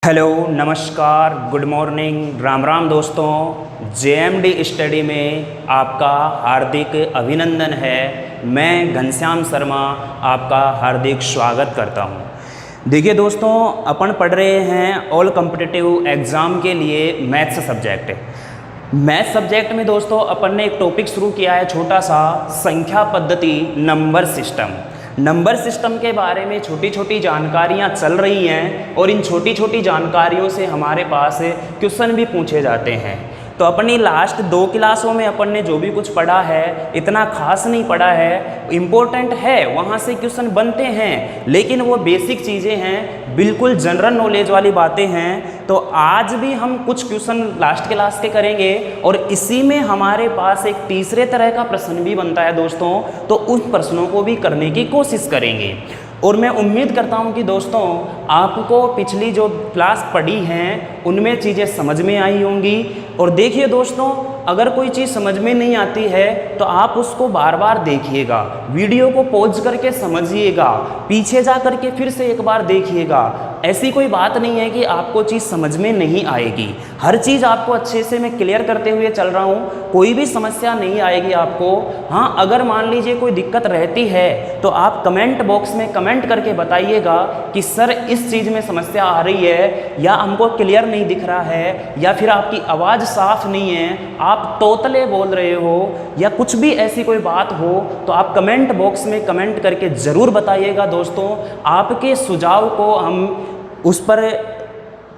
Hello, नमस्कार, good morning, Ram Ram दोस्तों। JMD study में आपका हार्दिक अभिनंदन है। मैं घनश्याम शर्मा आपका हार्दिक स्वागत करता हूं। देखिए दोस्तों, अपन पढ़ रहे हैं ऑल कॉम्पिटिटिव एग्ज़ाम के लिए मैथ्स सब्जेक्ट। मैथ्स सब्जेक्ट में दोस्तों अपन ने एक टॉपिक शुरू किया है छोटा सा, संख्या पद्धति, नंबर सिस्टम। नंबर सिस्टम के बारे में छोटी छोटी जानकारियाँ चल रही हैं और इन छोटी छोटी जानकारियों से हमारे पास क्वेश्चन भी पूछे जाते हैं। तो अपनी लास्ट 2 क्लासों में अपन ने जो भी कुछ पढ़ा है इतना खास नहीं पढ़ा है, इम्पोर्टेंट है, वहाँ से क्वेश्चन बनते हैं, लेकिन वो बेसिक चीज़ें हैं, बिल्कुल जनरल नॉलेज वाली बातें हैं। तो आज भी हम कुछ क्वेश्चन लास्ट क्लास के करेंगे और इसी में हमारे पास एक तीसरे तरह का प्रश्न भी बनता है दोस्तों, तो उन प्रश्नों को भी करने की कोशिश करेंगे। और मैं उम्मीद करता हूं कि दोस्तों आपको पिछली जो क्लास पढ़ी हैं उनमें चीज़ें समझ में आई होंगी। और देखिए दोस्तों, अगर कोई चीज़ समझ में नहीं आती है तो आप उसको बार बार देखिएगा, वीडियो को पॉज करके समझिएगा, पीछे जा करके फिर से एक बार देखिएगा। ऐसी कोई बात नहीं है कि आपको चीज़ समझ में नहीं आएगी, हर चीज़ आपको अच्छे से मैं क्लियर करते हुए चल रहा हूँ, कोई भी समस्या नहीं आएगी आपको। हाँ, अगर मान लीजिए कोई दिक्कत रहती है तो आप कमेंट बॉक्स में कमेंट करके बताइएगा कि सर इस चीज़ में समस्या आ रही है, या हमको क्लियर नहीं दिख रहा है, या फिर आपकी आवाज़ साफ नहीं है, आप तोतले बोल रहे हो, या कुछ भी ऐसी कोई बात हो तो आप कमेंट बॉक्स में कमेंट करके ज़रूर बताइएगा दोस्तों। आपके सुझाव को हम उस पर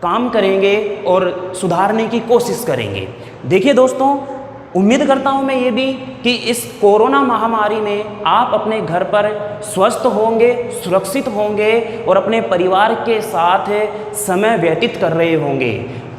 काम करेंगे और सुधारने की कोशिश करेंगे। देखिए दोस्तों, उम्मीद करता हूं मैं ये भी कि इस कोरोना महामारी में आप अपने घर पर स्वस्थ होंगे, सुरक्षित होंगे और अपने परिवार के साथ समय व्यतीत कर रहे होंगे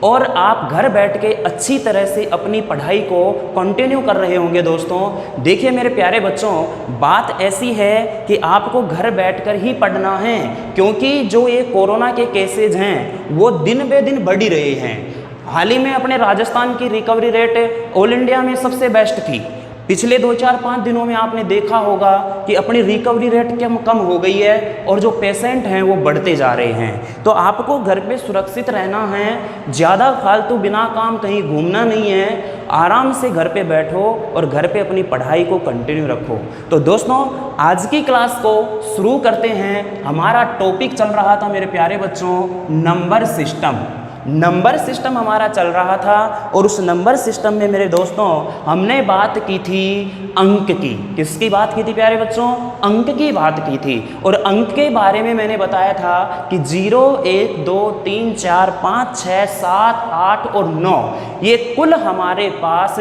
और आप घर बैठ के अच्छी तरह से अपनी पढ़ाई को कंटिन्यू कर रहे होंगे दोस्तों। देखिए मेरे प्यारे बच्चों, बात ऐसी है कि आपको घर बैठकर ही पढ़ना है, क्योंकि जो ये कोरोना के केसेज हैं वो दिन बे दिन बढ़ ही रहे हैं। हाल ही में अपने राजस्थान की रिकवरी रेट ऑल इंडिया में सबसे बेस्ट थी। पिछले 2-4-5 दिनों में आपने देखा होगा कि अपनी रिकवरी रेट कम हो गई है और जो पेशेंट हैं वो बढ़ते जा रहे हैं। तो आपको घर पे सुरक्षित रहना है, ज़्यादा फालतू बिना काम कहीं घूमना नहीं है, आराम से घर पे बैठो और घर पे अपनी पढ़ाई को कंटिन्यू रखो। तो दोस्तों आज की क्लास को शुरू करते हैं। हमारा टॉपिक चल रहा था मेरे प्यारे बच्चों नंबर सिस्टम। नंबर सिस्टम हमारा चल रहा था और उस नंबर सिस्टम में मेरे दोस्तों हमने बात की थी अंक की। किसकी बात की थी प्यारे बच्चों? अंक की बात की थी। और अंक के बारे में मैंने बताया था कि 0, 1, 2, 3, 4, 5, 6, 7, 8 और 9 ये कुल हमारे पास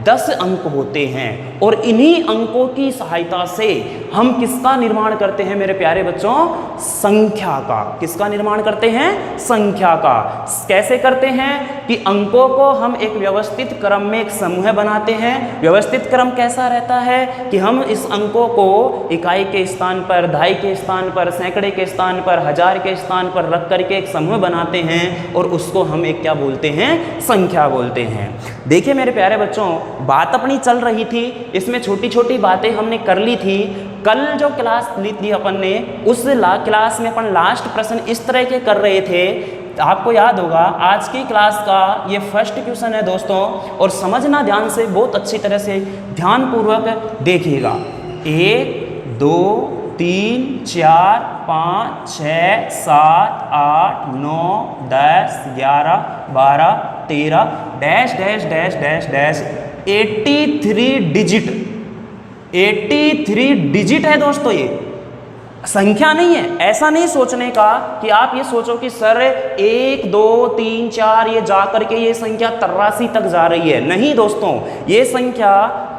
10 अंक होते हैं और इन्हीं अंकों की सहायता से हम किसका निर्माण करते हैं मेरे प्यारे बच्चों? संख्या का। किसका निर्माण करते हैं? संख्या का। कैसे करते हैं कि अंकों को हम एक व्यवस्थित क्रम में एक समूह बनाते हैं। व्यवस्थित क्रम कैसा रहता है कि हम इस अंकों को इकाई के स्थान पर, दहाई के स्थान पर, सैकड़े के स्थान पर, हजार के स्थान पर रख करके एक समूह बनाते हैं और उसको हम एक क्या बोलते हैं? संख्या बोलते हैं। देखिए मेरे प्यारे बच्चों, बात अपनी चल रही थी, इसमें छोटी छोटी बातें हमने कर ली थी। कल जो क्लास ली थी अपन ने, उस क्लास में अपन लास्ट प्रश्न इस तरह के कर रहे थे। आपको याद होगा आज की क्लास का ये फर्स्ट क्वेश्चन है दोस्तों, और समझना ध्यान से, बहुत अच्छी तरह से ध्यानपूर्वक देखिएगा। 1, 2, 3, 4, 5, 6, 7, 8, 9, 10, 11, 12, 13 dash dash dash dash dash 83 digit. 83 digit है दोस्तों, ये संख्या नहीं है। ऐसा नहीं सोचने का कि आप ये सोचो कि सर 1, 2, 3, 4 ये जा करके ये संख्या 83 तक जा रही है। नहीं दोस्तों, ये संख्या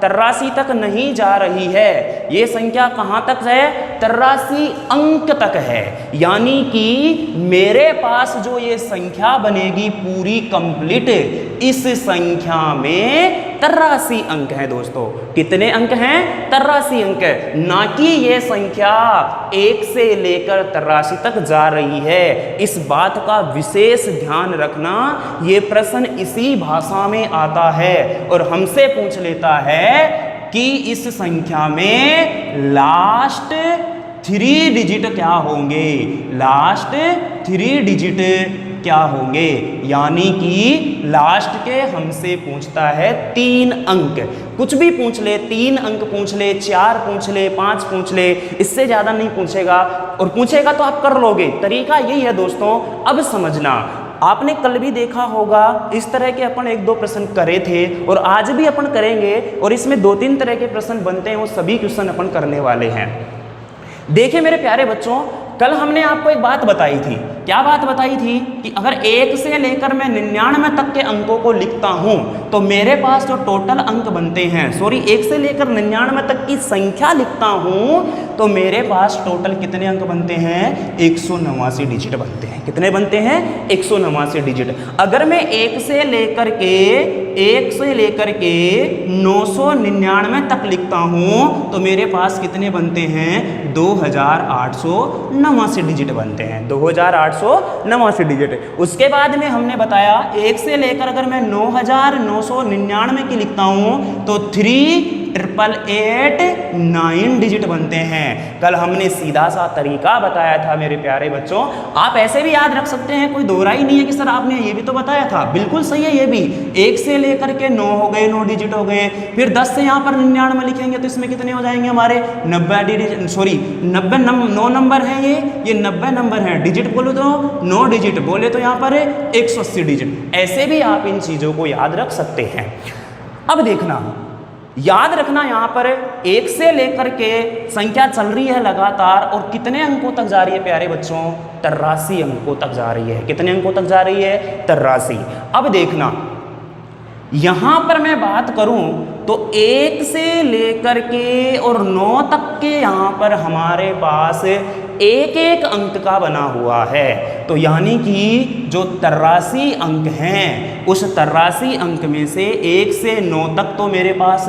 83 तक नहीं जा रही है। ये संख्या कहाँ तक है? 83 अंक तक है। यानी कि मेरे पास जो ये संख्या बनेगी पूरी कंप्लीट, इस संख्या में 83 अंक हैं दोस्तों। कितने अंक हैं? 83 अंक, ना कि ये संख्या 1 से लेकर 83 तक जा रही है। इस बात का विशेष ध्यान रखना। ये प्रश्न इसी भाषा में आता है और हमसे पूछ लेता है कि इस संख्या में लास्ट 3 डिजिट क्या होंगे? लास्ट 3 डिजिट क्या होंगे, यानी कि लास्ट के हमसे पूछता है 3 अंक। कुछ भी पूछ ले, 3 अंक पूछ ले, 4 पूछ ले, 5 पूछ ले, इससे ज़्यादा नहीं पूछेगा, और पूछेगा तो आप कर लोगे। तरीका यही है दोस्तों। अब समझना, आपने कल भी देखा होगा इस तरह के अपन 1-2 प्रश्न करे थे, और आज भी अपन करेंगे, और इसमें 2-3 तरह के प्रश्न बनते हैं, वो सभी क्वेश्चन अपन करने वाले हैं। देखिए मेरे प्यारे बच्चों, कल हमने आपको एक बात बताई थी। क्या बात बताई थी कि अगर 1 से लेकर मैं 99 तक के अंकों को लिखता हूं तो मेरे पास जो टोटल अंक बनते हैं, 1 से लेकर 99 तक की संख्या लिखता हूं तो मेरे पास टोटल कितने अंक बनते हैं, 189 डिजिट बनते हैं। कितने बनते हैं, 189 डिजिट। अगर मैं 1 से लेकर के 999 तक लिखता हूं तो मेरे पास कितने बनते हैं, 2889 डिजिट बनते हैं, 2889 डिजिट। उसके बाद में हमने बताया 1 से लेकर अगर मैं 9999 की लिखता हूं तो 3889 डिजिट बनते हैं। कल हमने सीधा सा तरीका बताया था मेरे प्यारे बच्चों। आप ऐसे भी याद रख सकते हैं, कोई दोहरा ही नहीं है कि सर आपने ये भी तो बताया था। बिल्कुल सही है ये भी। 1 से लेकर के 9 हो गए, 9 डिजिट हो गए। फिर 10 से यहाँ पर 99 लिखेंगे तो इसमें कितने हो जाएंगे हमारे 90 डिजिट, सॉरी 9 नंबर है, ये 90 नंबर है। डिजिट बोलो तो 9 डिजिट, बोले तो यहाँ पर 180 डिजिट। ऐसे भी आप इन चीज़ों को याद रख सकते हैं। अब देखना, याद रखना यहाँ पर 1 से लेकर के संख्या चल रही है लगातार, और कितने अंकों तक जा रही है प्यारे बच्चों, 83 अंकों तक जा रही है। कितने अंकों तक जा रही है, 83। अब देखना, यहाँ पर मैं बात करूँ तो 1 से लेकर के और 9 तक के यहाँ पर हमारे पास एक अंक का बना हुआ है। तो यानी कि जो 83 अंक हैं, उस 83 अंक में से 1 से 9 तक तो मेरे पास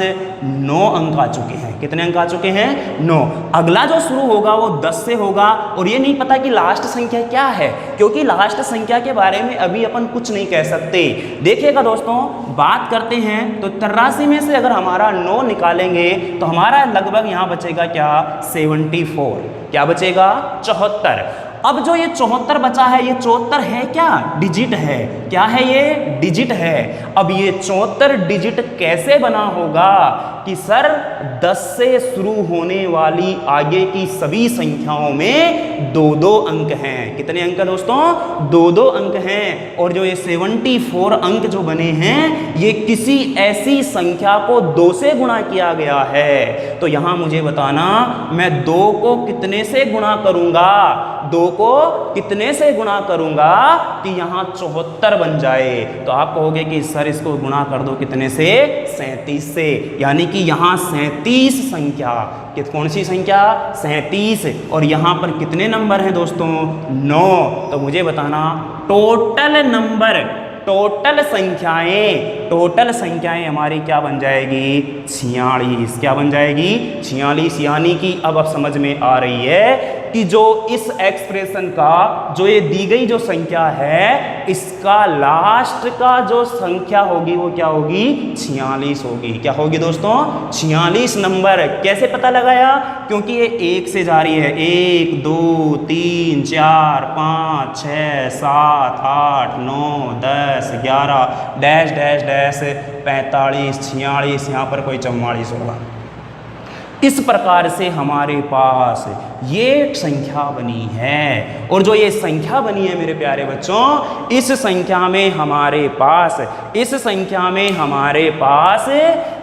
9 अंक आ चुके हैं। कितने अंक आ चुके हैं, 9। अगला जो शुरू होगा वो 10 से होगा, और ये नहीं पता कि लास्ट संख्या क्या है, क्योंकि लास्ट संख्या के बारे में अभी अपन कुछ नहीं कह सकते। देखिएगा दोस्तों, बात करते हैं तो 83 में से अगर हमारा 9 निकालेंगे तो हमारा लगभग यहाँ बचेगा क्या, 74। क्या बचेगा, 74। अब जो ये 74 बचा है, ये 74 है क्या, डिजिट है। क्या है ये, डिजिट है। अब ये 74 डिजिट कैसे बना होगा कि सर 10 से शुरू होने वाली आगे की सभी संख्याओं में 2-2 अंक हैं। कितने अंक है दोस्तों, 2-2 अंक हैं। और जो ये 74 अंक जो बने हैं, ये किसी ऐसी संख्या को 2 से गुणा किया गया है। तो यहां मुझे बताना, मैं 2 को कितने से गुणा करूंगा, 2 को कितने से गुणा करूंगा कि यहां 74 बन जाए। तो आप कहोगे कि सर इसको गुणा कर दो कितने से, 37 से। यानी कि यहां 37 संख्या, कौन सी संख्या, 37। और यहां पर कितने नंबर हैं दोस्तों, 9। तो मुझे बताना टोटल नंबर, टोटल संख्याएं हमारी क्या बन जाएगी, 46। क्या बन जाएगी, 46। यानी कि अब समझ में आ रही है कि जो इस एक्सप्रेशन का, जो ये दी गई जो संख्या है, इसका लास्ट का जो संख्या होगी वो क्या होगी, 46 होगी। क्या होगी दोस्तों, 46 नंबर। कैसे पता लगाया, क्योंकि ये 1 से जा रही है, 1 2 3 4 5 6 7 8 9 10 11 डैश डैश डैश 45 46, यहाँ पर कोई 44 होगा। इस प्रकार से हमारे पास ये संख्या बनी है। और जो ये संख्या बनी है मेरे प्यारे बच्चों, इस संख्या में हमारे पास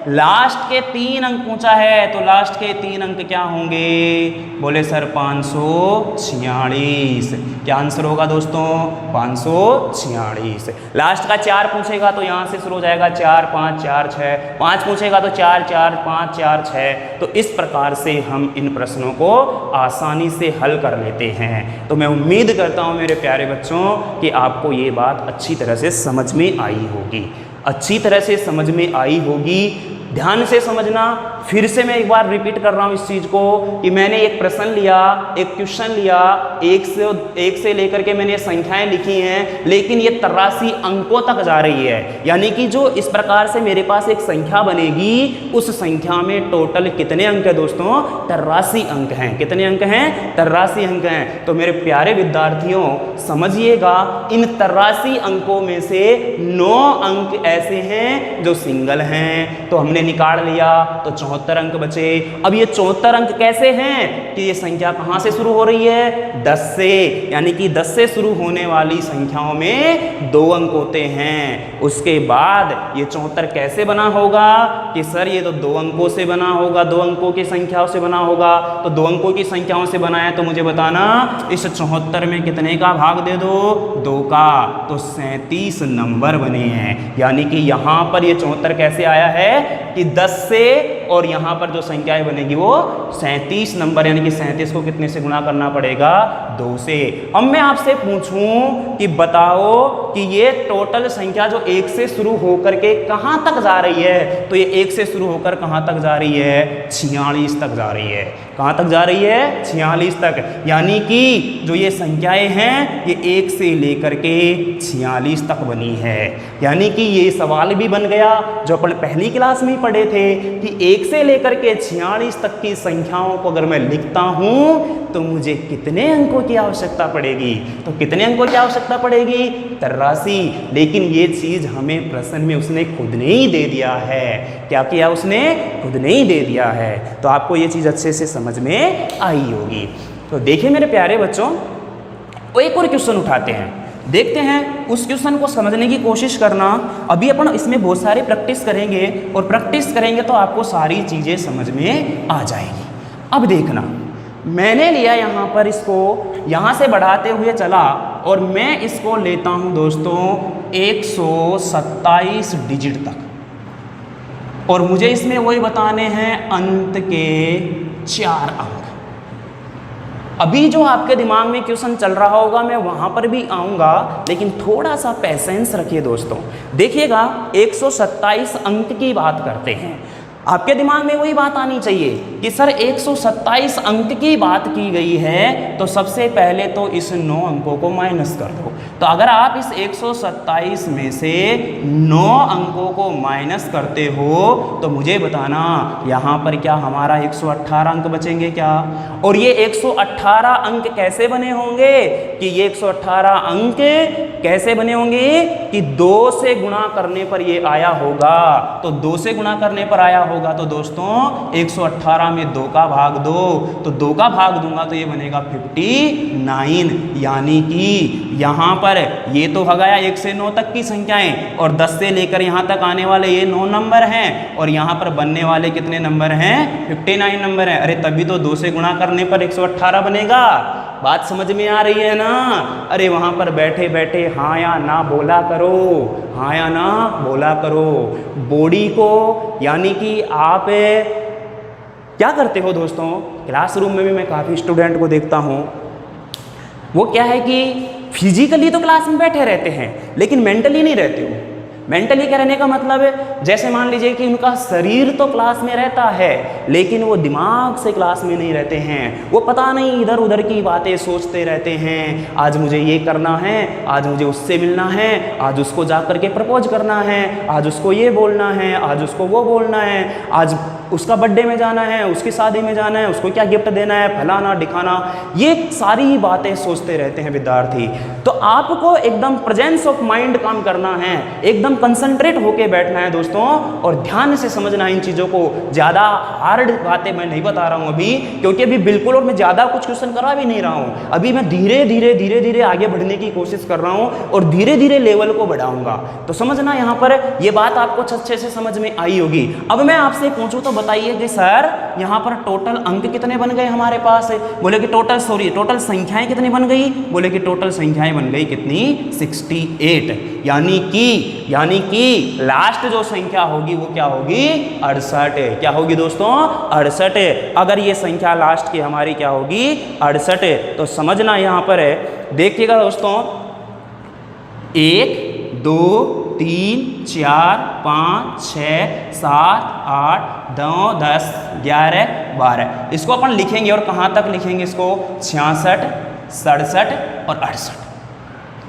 लास्ट के 3 अंक पूछा है। तो लास्ट के 3 अंक क्या होंगे, बोले सर 546। क्या आंसर होगा दोस्तों, 546। लास्ट का 4 पूछेगा तो यहाँ से शुरू हो जाएगा 4 5 4 6, 5 पूछेगा तो 4 4 5 4 6। तो इस प्रकार से हम इन प्रश्नों को आसानी से हल कर लेते हैं। तो मैं उम्मीद करता हूँ मेरे प्यारे बच्चों कि आपको ये बात अच्छी तरह से समझ में आई होगी, ध्यान से समझना, फिर से मैं एक बार रिपीट कर रहा हूं इस चीज को कि मैंने एक प्रश्न लिया, एक क्वेश्चन लिया, एक से लेकर के मैंने संख्याएं लिखी हैं, लेकिन ये 83 अंकों तक जा रही है। यानी कि जो इस प्रकार से मेरे पास एक संख्या बनेगी, उस संख्या में टोटल कितने अंक है दोस्तों? 83 अंक हैं। कितने अंक हैं? 83 अंक हैं। तो मेरे प्यारे विद्यार्थियों समझिएगा, इन 83 अंकों में से 9 अंक ऐसे हैं जो सिंगल हैं, तो हमने निकाल लिया, तो 74 अंक बचे। अब ये 74 अंक कैसे हैं कि ये संख्या कहां से शुरू हो रही है? 10 से, यानी कि 10 से शुरू होने वाली संख्याओं में 2 अंक होते हैं। उसके बाद ये 74 कैसे बना होगा कि सर ये तो 2 अंकों से बना होगा, 2 अंकों की संख्याओं से बना होगा। तो 2 अंकों की संख्याओं से बना है तो मुझे बताना इस 74 में कितने का भाग दे दो? 2 का, तो 37 नंबर बने हैं। यानी कि यहां पर ये 74 कैसे आया है कि 10 से, और यहां पर जो संख्याएं बनेगी वो 37 नंबर, यानी कि 37 को कितने से गुणा करना पड़ेगा? 2 से। अब मैं आपसे पूछूं कि बताओ कि ये टोटल संख्या जो 1 से शुरू होकर के कहां तक जा रही है, तो ये 1 से शुरू होकर कहां तक जा रही है? 46 तक जा रही है। कहां तक जा रही है? 46 तक। यानी कि जो ये संख्याएं हैं ये 1 से लेकर के 46 तक बनी है। यानी कि ये सवाल भी बन गया जो अपन पहली क्लास में ही पढ़े थे कि 1 से लेकर के 46 तक की संख्याओं को अगर मैं लिखता हूं तो मुझे कितने अंकों की आवश्यकता पड़ेगी? तो कितने अंकों की आवश्यकता पड़ेगी? 83। लेकिन ये चीज हमें प्रश्न में उसने खुद ने ही दे दिया है। क्या किया उसने? खुद ने ही दे दिया है। तो आपको ये चीज अच्छे से समझ में आई होगी। तो देखिए मेरे प्यारे बच्चों, एक और क्वेश्चन उठाते हैं, देखते हैं उस क्वेश्चन को समझने की कोशिश करना। अभी अपन इसमें बहुत सारी प्रैक्टिस करेंगे, और प्रैक्टिस करेंगे तो आपको सारी चीज़ें समझ में आ जाएगी। अब देखना, मैंने लिया यहाँ पर इसको, यहाँ से बढ़ाते हुए चला, और मैं इसको लेता हूँ दोस्तों 127 डिजिट तक, और मुझे इसमें वही बताने हैं अंत के 4 अंक। अभी जो आपके दिमाग में क्वेश्चन चल रहा होगा मैं वहां पर भी आऊंगा, लेकिन थोड़ा सा पेशेंस रखिए दोस्तों। देखिएगा 127 अंक की बात करते हैं, आपके दिमाग में वही बात आनी चाहिए कि सर 127 अंक की बात की गई है, तो सबसे पहले तो इस 9 अंकों को माइनस कर दो। तो अगर आप इस 127 में से 9 अंकों को माइनस करते हो तो मुझे बताना यहाँ पर क्या हमारा 118 अंक बचेंगे क्या? और ये 118 अंक कैसे बने होंगे कि ये 118 अंक कैसे बने होंगे कि 2 से गुणा करने पर ये आया होगा। तो 2 से गुणा करने पर आया होगा, तो दोस्तों 118 में 2 का भाग दो, तो 2 का भाग दूंगा तो ये बनेगा 59। यानी कि यहाँ पर ये तो हो गया 1 से 9 तक की संख्याएं, और 10 से लेकर यहाँ तक आने वाले ये 9 नंबर हैं, और यहाँ पर बनने वाले कितने नंबर हैं? 59 नंबर हैं। अरे तभी तो 2 से गुणा करने पर 118 बनेगा। बात समझ में आ रही है ना? अरे वहाँ पर बैठे बैठे हाँ या ना बोला करो, हाँ या ना बोला करो। बॉडी को, यानी कि आप क्या करते हो दोस्तों, क्लासरूम में भी मैं काफ़ी स्टूडेंट को देखता हूँ, वो क्या है कि फिजिकली तो क्लास में बैठे रहते हैं लेकिन मेंटली नहीं रहते हो। मेंटली क्या रहने का मतलब है, जैसे मान लीजिए कि उनका शरीर तो क्लास में रहता है लेकिन वो दिमाग से क्लास में नहीं रहते हैं। वो पता नहीं इधर उधर की बातें सोचते रहते हैं, आज मुझे ये करना है, आज मुझे उससे मिलना है, आज उसको जा कर के प्रपोज करना है, आज उसको ये बोलना है, आज उसको वो बोलना है, आज उसका बर्थडे में जाना है, उसकी शादी में जाना है, उसको क्या गिफ्ट देना है, फलाना ढिकाना, ये सारी बातें सोचते रहते हैं विद्यार्थी। तो आपको एकदम प्रेजेंस ऑफ माइंड काम करना है, एकदम कंसंट्रेट होके बैठना है दोस्तों, और ध्यान से समझना है इन चीज़ों को। ज़्यादा हार्ड बातें मैं नहीं बता रहा हूँ अभी, क्योंकि अभी बिल्कुल और मैं ज़्यादा कुछ क्वेश्चन करा भी नहीं रहा हूँ। अभी मैं धीरे धीरे आगे बढ़ने की कोशिश कर रहा हूँ और धीरे धीरे लेवल को बढ़ाऊंगा। तो समझना यहाँ पर ये बात आपको अच्छे से समझ में आई होगी। अब मैं आपसे पूछूँ तो बताइए कि सर यहाँ पर टोटल अंक कितने बन गए हमारे पास? बोले कि टोटल संख्याएं कितनी बन गई? बोले कि टोटल संख्याएं बन गई कितनी? 68। यानी कि लास्ट जो संख्या होगी वो क्या होगी? 68। क्या होगी दोस्तों? 68। अगर ये संख्या लास्ट की हमारी क्या होगी? 68। तो समझना यहाँ पर है, देखिएगा दोस्तों, 1 2 3 4 5 6 7 8 9 10 11 12। इसको अपन लिखेंगे और कहाँ तक लिखेंगे इसको? 66 67 और 68।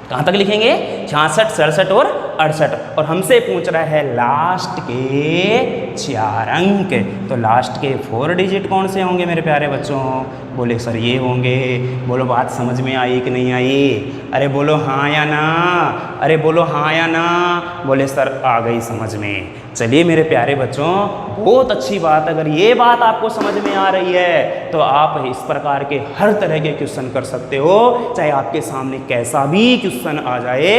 कहाँ तक लिखेंगे? 66 67 और 68। और हमसे पूछ रहा है लास्ट के 4 अंक, तो लास्ट के 4 डिजिट कौन से होंगे मेरे प्यारे बच्चों? बोले सर ये होंगे। बोलो बात समझ में आई कि नहीं आई? अरे बोलो हाँ या ना, अरे बोलो हाँ या ना। बोले सर आ गई समझ में। चलिए मेरे प्यारे बच्चों, बहुत अच्छी बात। अगर ये बात आपको समझ में आ रही है तो आप इस प्रकार के हर तरह के क्वेश्चन कर सकते हो। चाहे आपके सामने कैसा भी क्वेश्चन आ जाए,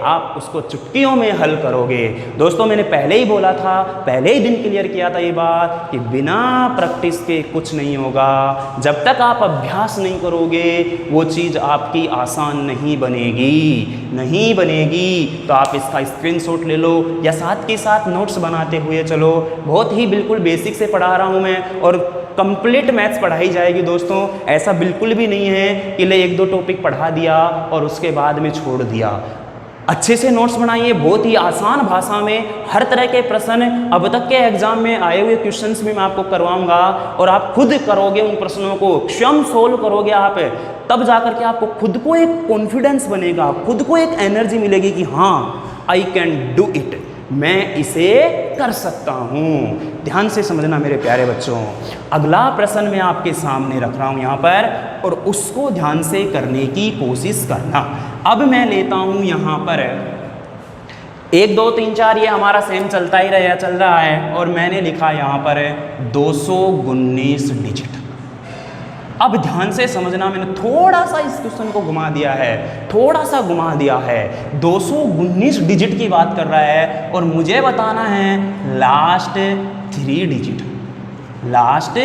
आप उसको चुटकियों में हल करोगे। दोस्तों मैंने पहले ही बोला था, पहले ही दिन क्लियर किया था ये बात कि बिना प्रैक्टिस के कुछ नहीं होगा। जब तक आप अभ्यास नहीं करोगे वो चीज़ आपकी आसान नहीं बनेगी, नहीं बनेगी। तो आप इसका स्क्रीनशॉट ले लो या साथ के साथ नोट्स बनाते हुए चलो। बहुत ही बिल्कुल बेसिक से पढ़ा रहा हूँ मैं और कंप्लीट मैथ्स पढ़ाई जाएगी दोस्तों। ऐसा बिल्कुल भी नहीं है कि ले 1-2 टॉपिक पढ़ा दिया और उसके बाद में छोड़ दिया। अच्छे से नोट्स बनाइए, बहुत ही आसान भाषा में हर तरह के प्रश्न अब तक के एग्जाम में आए हुए क्वेश्चंस भी मैं आपको करवाऊंगा और आप खुद करोगे उन प्रश्नों को, स्वयं सोल्व करोगे आप। तब जाकर के आपको खुद को एक कॉन्फिडेंस बनेगा, खुद को एक एनर्जी मिलेगी कि हाँ आई कैन डू इट, मैं इसे कर सकता हूँ। ध्यान से समझना मेरे प्यारे बच्चों। अगला प्रश्न मैं आपके सामने रख रहा हूँ यहाँ पर और उसको ध्यान से करने की कोशिश करना। अब मैं लेता हूँ यहाँ पर 1 2 3 4 ये हमारा सेम चलता ही चल रहा है और मैंने लिखा यहाँ पर 219 डिजिट। अब ध्यान से समझना, मैंने थोड़ा सा इस क्वेश्चन को घुमा दिया है, थोड़ा सा घुमा दिया है। 219 डिजिट की बात कर रहा है और मुझे बताना है लास्ट 3 डिजिट, लास्ट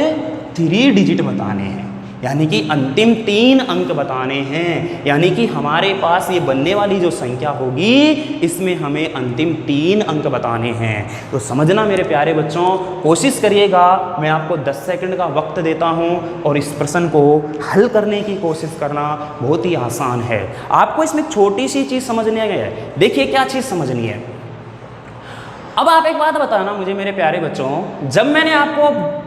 3 डिजिट बताने हैं, यानी कि अंतिम 3 अंक बताने हैं। यानी कि हमारे पास ये बनने वाली जो संख्या होगी इसमें हमें अंतिम 3 अंक बताने हैं। तो समझना मेरे प्यारे बच्चों, कोशिश करिएगा। मैं आपको 10 सेकंड का वक्त देता हूं और इस प्रश्न को हल करने की कोशिश करना बहुत ही आसान है। आपको इसमें छोटी सी चीज़ समझनी है। देखिए क्या चीज़ समझनी है। अब आप एक बात बताना मुझे मेरे प्यारे बच्चों, जब मैंने आपको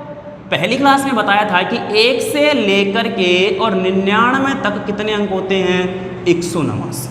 पहली क्लास में बताया था कि 1 से लेकर के और 99 तक कितने अंक होते हैं? 189।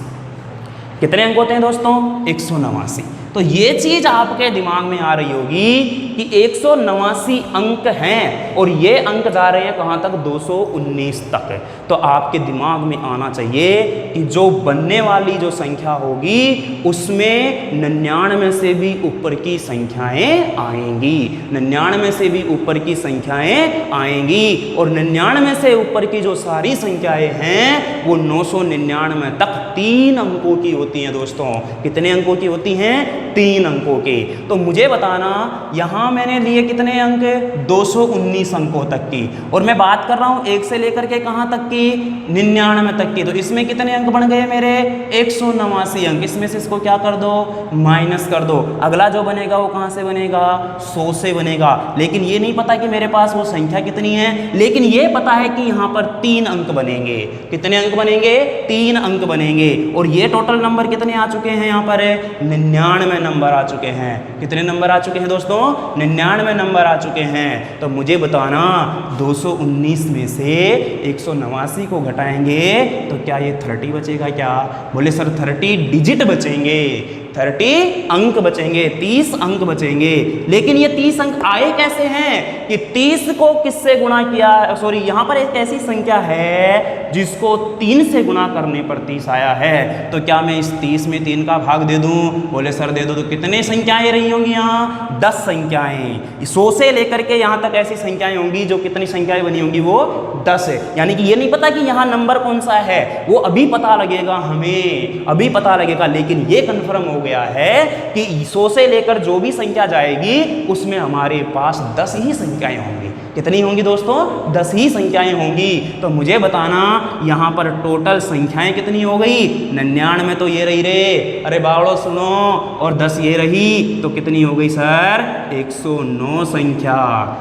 कितने अंक होते हैं दोस्तों? 189। तो ये चीज़ आपके दिमाग में आ रही होगी कि 189 अंक हैं और ये अंक जा रहे हैं कहाँ तक? 219 तक। तो आपके दिमाग में आना चाहिए कि जो बनने वाली जो संख्या होगी उसमें 99 से भी ऊपर की संख्याएं आएंगी, 99 से भी ऊपर की संख्याएं आएंगी। और 99 से ऊपर की जो सारी संख्याएं हैं वो 999 तक 3 अंकों की होती हैं दोस्तों। कितने अंकों की होती हैं? 3 अंकों के। तो मुझे बताना यहाँ मैंने लिए कितने अंक? 219 अंकों तक की। और मैं बात कर रहा हूँ 1 से लेकर के कहाँ तक की? 99 तक की। तो इसमें कितने अंक बन गए मेरे? 189 अंक। इसमें से इसको क्या कर दो? माइनस कर दो। अगला जो बनेगा वो कहाँ से बनेगा? 100 से बनेगा। लेकिन ये नहीं पता कि मेरे पास वो संख्या कितनी है, लेकिन ये पता है कि यहाँ पर 3 अंक बनेंगे। कितने अंक बनेंगे? 3 अंक बनेंगे। और ये टोटल नंबर कितने आ चुके हैं यहाँ पर? 99 नंबर आ चुके हैं। कितने नंबर आ चुके हैं दोस्तों? 99 नंबर आ चुके हैं। तो मुझे बताना 219 में से 189 को घटाएंगे तो क्या ये 30 बचेगा क्या? बोले सर 30 डिजिट बचेंगे, 30 अंक बचेंगे, 30 अंक बचेंगे। लेकिन ये 30 अंक आए कैसे हैं कि 30 को किससे गुणा किया? सॉरी, यहाँ पर एक ऐसी संख्या है जिसको 3 से गुणा करने पर 30 आया है। तो क्या मैं इस 30 में 3 का भाग दे दूं? बोले सर दे दो। तो कितने संख्याएं रही होंगी यहाँ? 10 संख्याएं। 100 से लेकर के यहाँ तक ऐसी संख्याएं होंगी जो कितनी संख्याएं बनी होंगी? वो 10 है। यानी कि ये नहीं पता कि यहाँ नंबर कौन सा है, वो अभी पता लगेगा, हमें अभी पता लगेगा। लेकिन ये कन्फर्म हो गया है कि 100 से लेकर जो भी संख्या जाएगी उसमें हमारे पास 10 ही संख्याएं होंगी। कितनी होंगी दोस्तों? 10 ही संख्याएं होंगी। तो मुझे बताना यहाँ पर टोटल संख्याएं कितनी हो गई? 99 तो ये रही रे, अरे बावड़ो सुनो, और 10 ये रही, तो कितनी हो गई सर? 109 संख्या।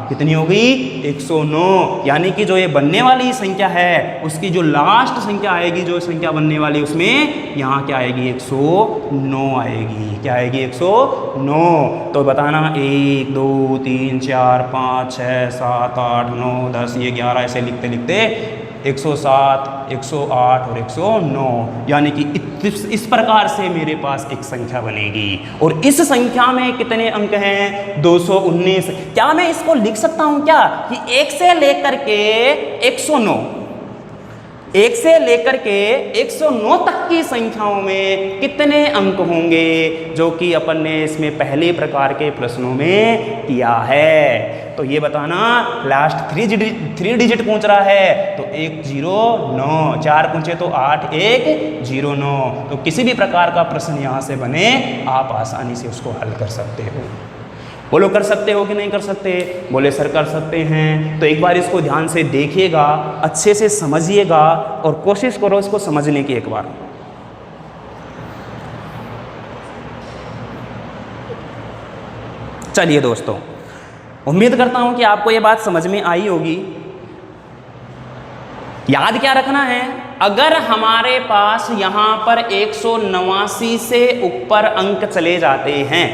कितनी हो गई? 109। यानी कि जो ये बनने वाली संख्या है उसकी जो लास्ट संख्या आएगी, जो संख्या बनने वाली, उसमें यहाँ क्या आएगी? 109 आएगी। क्या आएगी? 109। तो बताना 1 2 3 4 5 6 7 8 9 10 ये 11 ऐसे लिखते लिखते 107, 108 और 109, यानी कि इस प्रकार से मेरे पास एक संख्या बनेगी। और इस संख्या में कितने अंक हैं? 219। क्या मैं इसको लिख सकता हूं क्या कि 1 से लेकर के 109, 1 से लेकर के 109 तक की संख्याओं में कितने अंक होंगे, जो कि अपन ने इसमें पहले प्रकार के प्रश्नों में किया है। तो ये बताना, लास्ट 3 डिजिट पूछ रहा है तो 109, 4 पूछे तो 8109। तो किसी भी प्रकार का प्रश्न यहाँ से बने आप आसानी से उसको हल कर सकते हो। बोलो कर सकते हो कि नहीं कर सकते? बोले सर कर सकते हैं। तो एक बार इसको ध्यान से देखिएगा, अच्छे से समझिएगा और कोशिश करो इसको समझने की एक बार। चलिए दोस्तों, उम्मीद करता हूं कि आपको ये बात समझ में आई होगी। याद क्या रखना है? अगर हमारे पास यहां पर 189 से ऊपर अंक चले जाते हैं,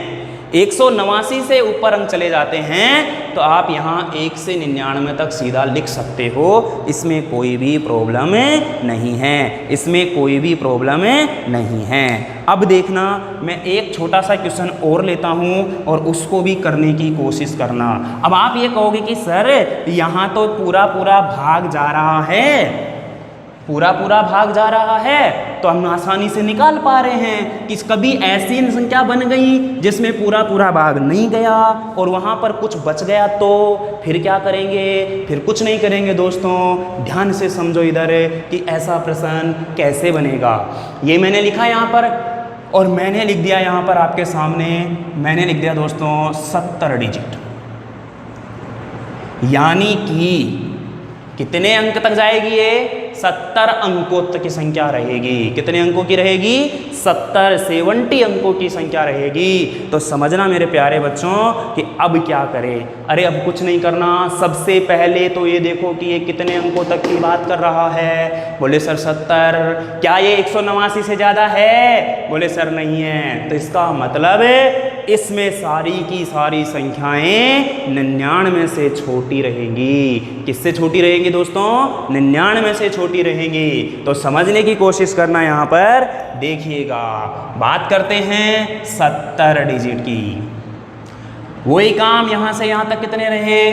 189 से ऊपर अंक चले जाते हैं, तो आप यहाँ 1 से 99 तक सीधा लिख सकते हो। इसमें कोई भी प्रॉब्लम नहीं है, इसमें कोई भी प्रॉब्लम नहीं है। अब देखना, मैं एक छोटा सा क्वेश्चन और लेता हूँ और उसको भी करने की कोशिश करना। अब आप ये कहोगे कि सर यहाँ तो पूरा पूरा भाग जा रहा है, पूरा पूरा भाग जा रहा है, तो हम आसानी से निकाल पा रहे हैं कि कभी ऐसी संख्या बन गई जिसमें पूरा पूरा भाग नहीं गया और वहाँ पर कुछ बच गया, तो फिर क्या करेंगे? फिर कुछ नहीं करेंगे दोस्तों। ध्यान से समझो इधर कि ऐसा प्रश्न कैसे बनेगा। ये मैंने लिखा यहाँ पर और मैंने लिख दिया यहाँ पर आपके सामने, मैंने लिख दिया दोस्तों 70 डिजिट, यानी कि कितने अंक तक जाएगी ये? 70 अंकों तक की संख्या रहेगी। कितने अंकों की रहेगी? 70 अंकों की संख्या रहेगी। तो समझना मेरे प्यारे बच्चों कि अब क्या करें। अरे अब कुछ नहीं करना, सबसे पहले तो ये देखो कि ये कितने अंकों तक की बात कर रहा है। बोले सर 70, क्या ये 189 से ज़्यादा है? बोले सर नहीं है। तो इसका मतलब इसमें सारी की सारी संख्याएं 99 से छोटी रहेंगी। किससे छोटी रहेंगी दोस्तों? 99 से छोटी रहेंगी। तो समझने की कोशिश करना, यहाँ पर देखिएगा। बात करते हैं 70 डिजिट की। वही काम यहाँ से यहाँ तक कितने रहे?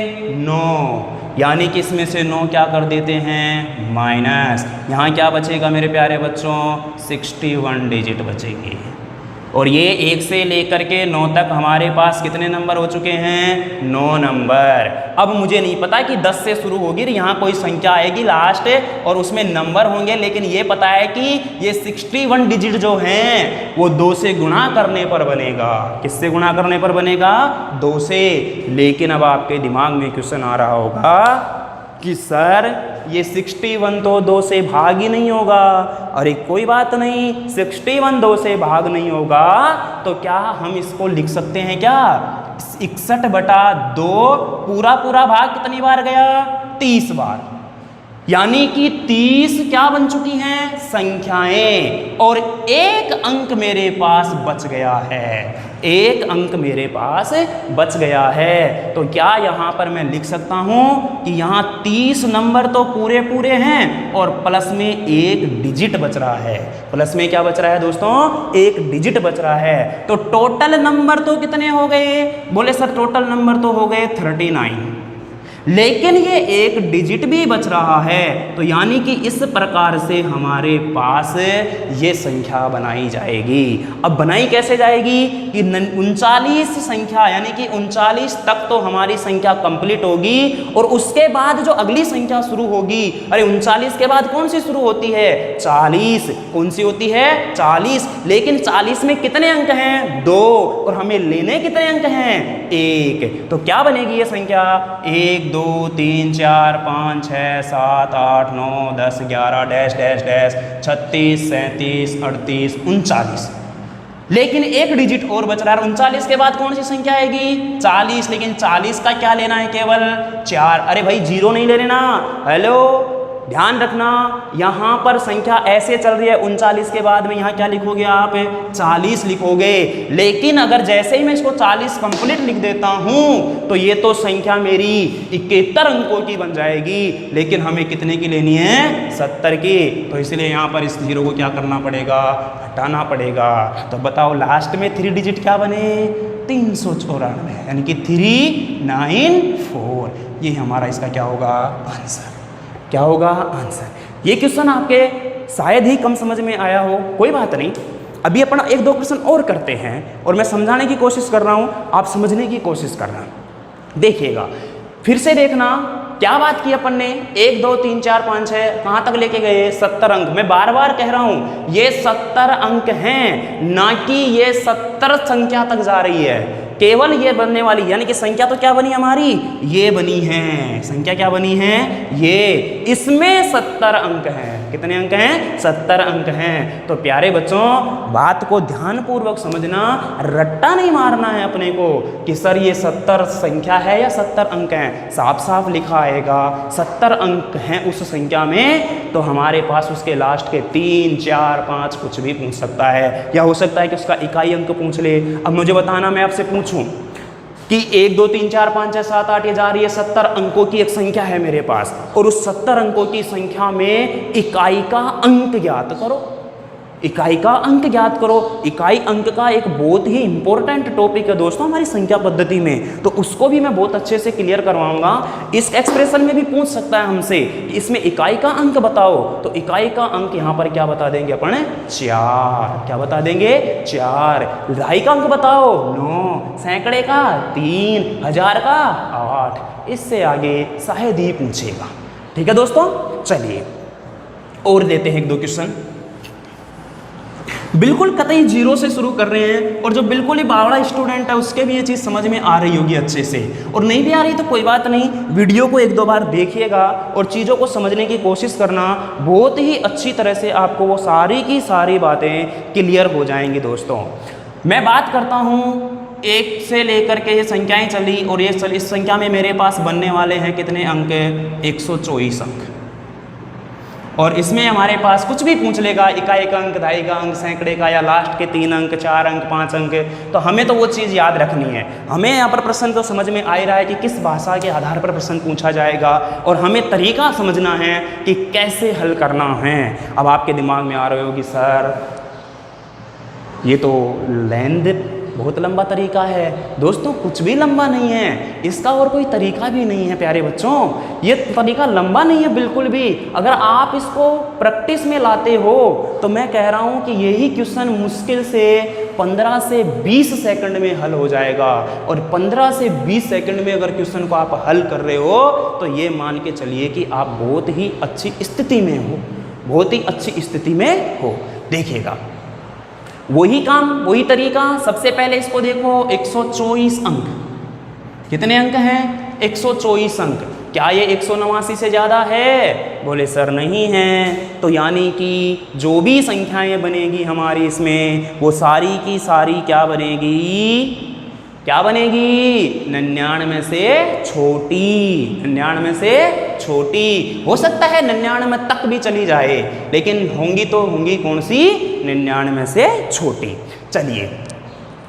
9, यानी कि इसमें से 9 क्या कर देते हैं? माइनस। यहाँ क्या बचेगा मेरे प्यारे बच्चों? 61 डिजिट बचेंगे। और ये 1 से लेकर के 9 तक हमारे पास कितने नंबर हो चुके हैं? 9 नंबर। अब मुझे नहीं पता कि 10 से शुरू होगी, यहाँ कोई संख्या आएगी लास्ट और उसमें नंबर होंगे, लेकिन ये पता है कि ये 61 डिजिट जो हैं वो 2 से गुणा करने पर बनेगा। किससे गुणा करने पर बनेगा? 2 से। लेकिन अब आपके दिमाग में क्वेश्चन आ रहा होगा कि सर ये 61 तो 2 से भाग ही नहीं होगा। अरे कोई बात नहीं, 61 2 से भाग नहीं होगा तो क्या हम इसको लिख सकते हैं क्या? 61/2 पूरा पूरा भाग कितनी बार गया? 30 बार। यानी कि 30 क्या बन चुकी हैं? संख्याएं। और 1 अंक मेरे पास बच गया है, 1 अंक मेरे पास बच गया है। तो क्या यहाँ पर मैं लिख सकता हूँ कि यहाँ 30 नंबर तो पूरे पूरे हैं और प्लस में 1 डिजिट बच रहा है। प्लस में क्या बच रहा है दोस्तों? 1 डिजिट बच रहा है। तो टोटल नंबर तो कितने हो गए? बोले सर टोटल नंबर तो हो गए 39, लेकिन ये 1 डिजिट भी बच रहा है। तो यानी कि इस प्रकार से हमारे पास ये संख्या बनाई जाएगी। अब बनाई कैसे जाएगी कि 39 संख्या, यानी कि 39 तक तो हमारी संख्या कंप्लीट होगी और उसके बाद जो अगली संख्या शुरू होगी, अरे 39 के बाद कौन सी शुरू होती है? 40। कौन सी होती है? 40। लेकिन 40 में कितने अंक हैं? 2। और हमें लेने कितने अंक हैं? 1। तो क्या बनेगी ये संख्या? 1 2 3 4 5 6 7 8 9 10 11 डैश डैश डैश 36 37 38 39। लेकिन एक डिजिट और बच रहा है। 39 के बाद कौन सी संख्या आएगी? 40। लेकिन 40 का क्या लेना है? केवल 4। अरे भाई जीरो नहीं ले लेना। हेलो, ध्यान रखना, यहाँ पर संख्या ऐसे चल रही है। 39 के बाद में यहाँ क्या लिखोगे आप? 40 लिखोगे। लेकिन अगर जैसे ही मैं इसको 40 कंप्लीट लिख देता हूँ तो ये तो संख्या मेरी 71 अंकों की बन जाएगी। लेकिन हमें कितने की लेनी है? 70 की। तो इसलिए यहाँ पर इस जीरो को क्या करना पड़ेगा? हटाना पड़ेगा। तो बताओ लास्ट में 3 डिजिट क्या बने? 394, यानी कि 394। ये हमारा इसका क्या होगा? आंसर। क्या होगा? आंसर। ये क्वेश्चन आपके शायद ही कम समझ में आया हो, कोई बात नहीं। अभी अपन 1-2 क्वेश्चन और करते हैं और मैं समझाने की कोशिश कर रहा हूँ, आप समझने की कोशिश करना। देखिएगा, फिर से देखना क्या बात की अपन ने। 1 2 3 4 5 6 कहाँ तक लेके गए? 70 अंक। मैं बार बार कह रहा हूँ ये 70 अंक हैं, ना कि ये 70 संख्या तक जा रही है। केवल ये बनने वाली, यानी कि संख्या तो क्या बनी हमारी? ये बनी है। संख्या क्या बनी है? ये। इसमें 70 अंक हैं। कितने अंक हैं? 70 अंक हैं। तो प्यारे बच्चों, बात को ध्यानपूर्वक समझना, रट्टा नहीं मारना है अपने को कि सर ये 70 संख्या है या 70 अंक हैं। साफ साफ लिखा आएगा 70 अंक हैं उस संख्या में, तो हमारे पास उसके लास्ट के 3 4 5 कुछ भी पूछ सकता है, या हो सकता है कि उसका इकाई अंक पूछ ले। अब मुझे बताना, मैं आपसे पूछूं कि 1 2 3 4 5 6 7 8 ये जा रही है, 70 अंकों की एक संख्या है मेरे पास, और उस 70 अंकों की संख्या में इकाई का अंक ज्ञात करो। इकाई का अंक ज्ञात करो। इकाई अंक का एक बहुत ही इंपॉर्टेंट टॉपिक है दोस्तों हमारी संख्या पद्धति में, तो उसको भी मैं बहुत अच्छे से क्लियर करवाऊंगा। इस एक्सप्रेशन में भी पूछ सकता है हमसे कि इसमें इकाई का अंक बताओ, तो इकाई का अंक यहाँ पर क्या बता देंगे अपन? 4। क्या बता देंगे? 4। दहाई का अंक बताओ? 9। सैकड़े का? 3। 1000 का? 8। इससे आगे शायद ही पूछेगा। ठीक है दोस्तों, चलिए और देते हैं 1-2 क्वेश्चन। बिल्कुल कतई जीरो से शुरू कर रहे हैं, और जो बिल्कुल ही बावड़ा स्टूडेंट है उसके भी ये चीज़ समझ में आ रही होगी अच्छे से, और नहीं भी आ रही तो कोई बात नहीं, वीडियो को 1-2 बार देखिएगा और चीज़ों को समझने की कोशिश करना। बहुत ही अच्छी तरह से आपको वो सारी की सारी बातें क्लियर हो जाएंगी दोस्तों। मैं बात करता हूँ 1 से लेकर के ये संख्याएँ चली, और ये इस संख्या में मेरे पास बनने वाले हैं कितने अंक? 124 अंक। और इसमें हमारे पास कुछ भी पूछ लेगा, इकाई का अंक, दहाई का अंक, सैकड़े का, या लास्ट के 3 अंक, 4 अंक, 5 अंक, तो हमें तो वो चीज़ याद रखनी है। हमें यहाँ पर प्रश्न तो समझ में आ ही रहा है कि किस भाषा के आधार पर प्रश्न पूछा जाएगा, और हमें तरीका समझना है कि कैसे हल करना है। अब आपके दिमाग में आ रहे हो कि सर ये तो लेंथ बहुत लंबा तरीका है। दोस्तों कुछ भी लंबा नहीं है, इसका और कोई तरीका भी नहीं है प्यारे बच्चों। ये तरीका लंबा नहीं है बिल्कुल भी। अगर आप इसको प्रैक्टिस में लाते हो तो मैं कह रहा हूँ कि यही क्वेश्चन मुश्किल से 15 से 20 सेकंड में हल हो जाएगा। और 15 से 20 सेकंड में अगर क्वेश्चन को आप हल कर रहे हो तो ये मान के चलिए कि आप बहुत ही अच्छी स्थिति में हो, बहुत ही अच्छी स्थिति में हो। देखिएगा वही काम, वही तरीका। सबसे पहले इसको देखो, 124 अंक। कितने अंक हैं? 124 अंक। क्या ये 189 से ज़्यादा है? बोले सर नहीं है। तो यानी कि जो भी संख्याएं बनेगी हमारी इसमें, वो सारी की सारी क्या बनेगी? क्या बनेगी? 99 से छोटी। 99 से छोटी। हो सकता है 99 तक भी चली जाए, लेकिन होंगी तो होंगी कौन सी? 99 से छोटी। चलिए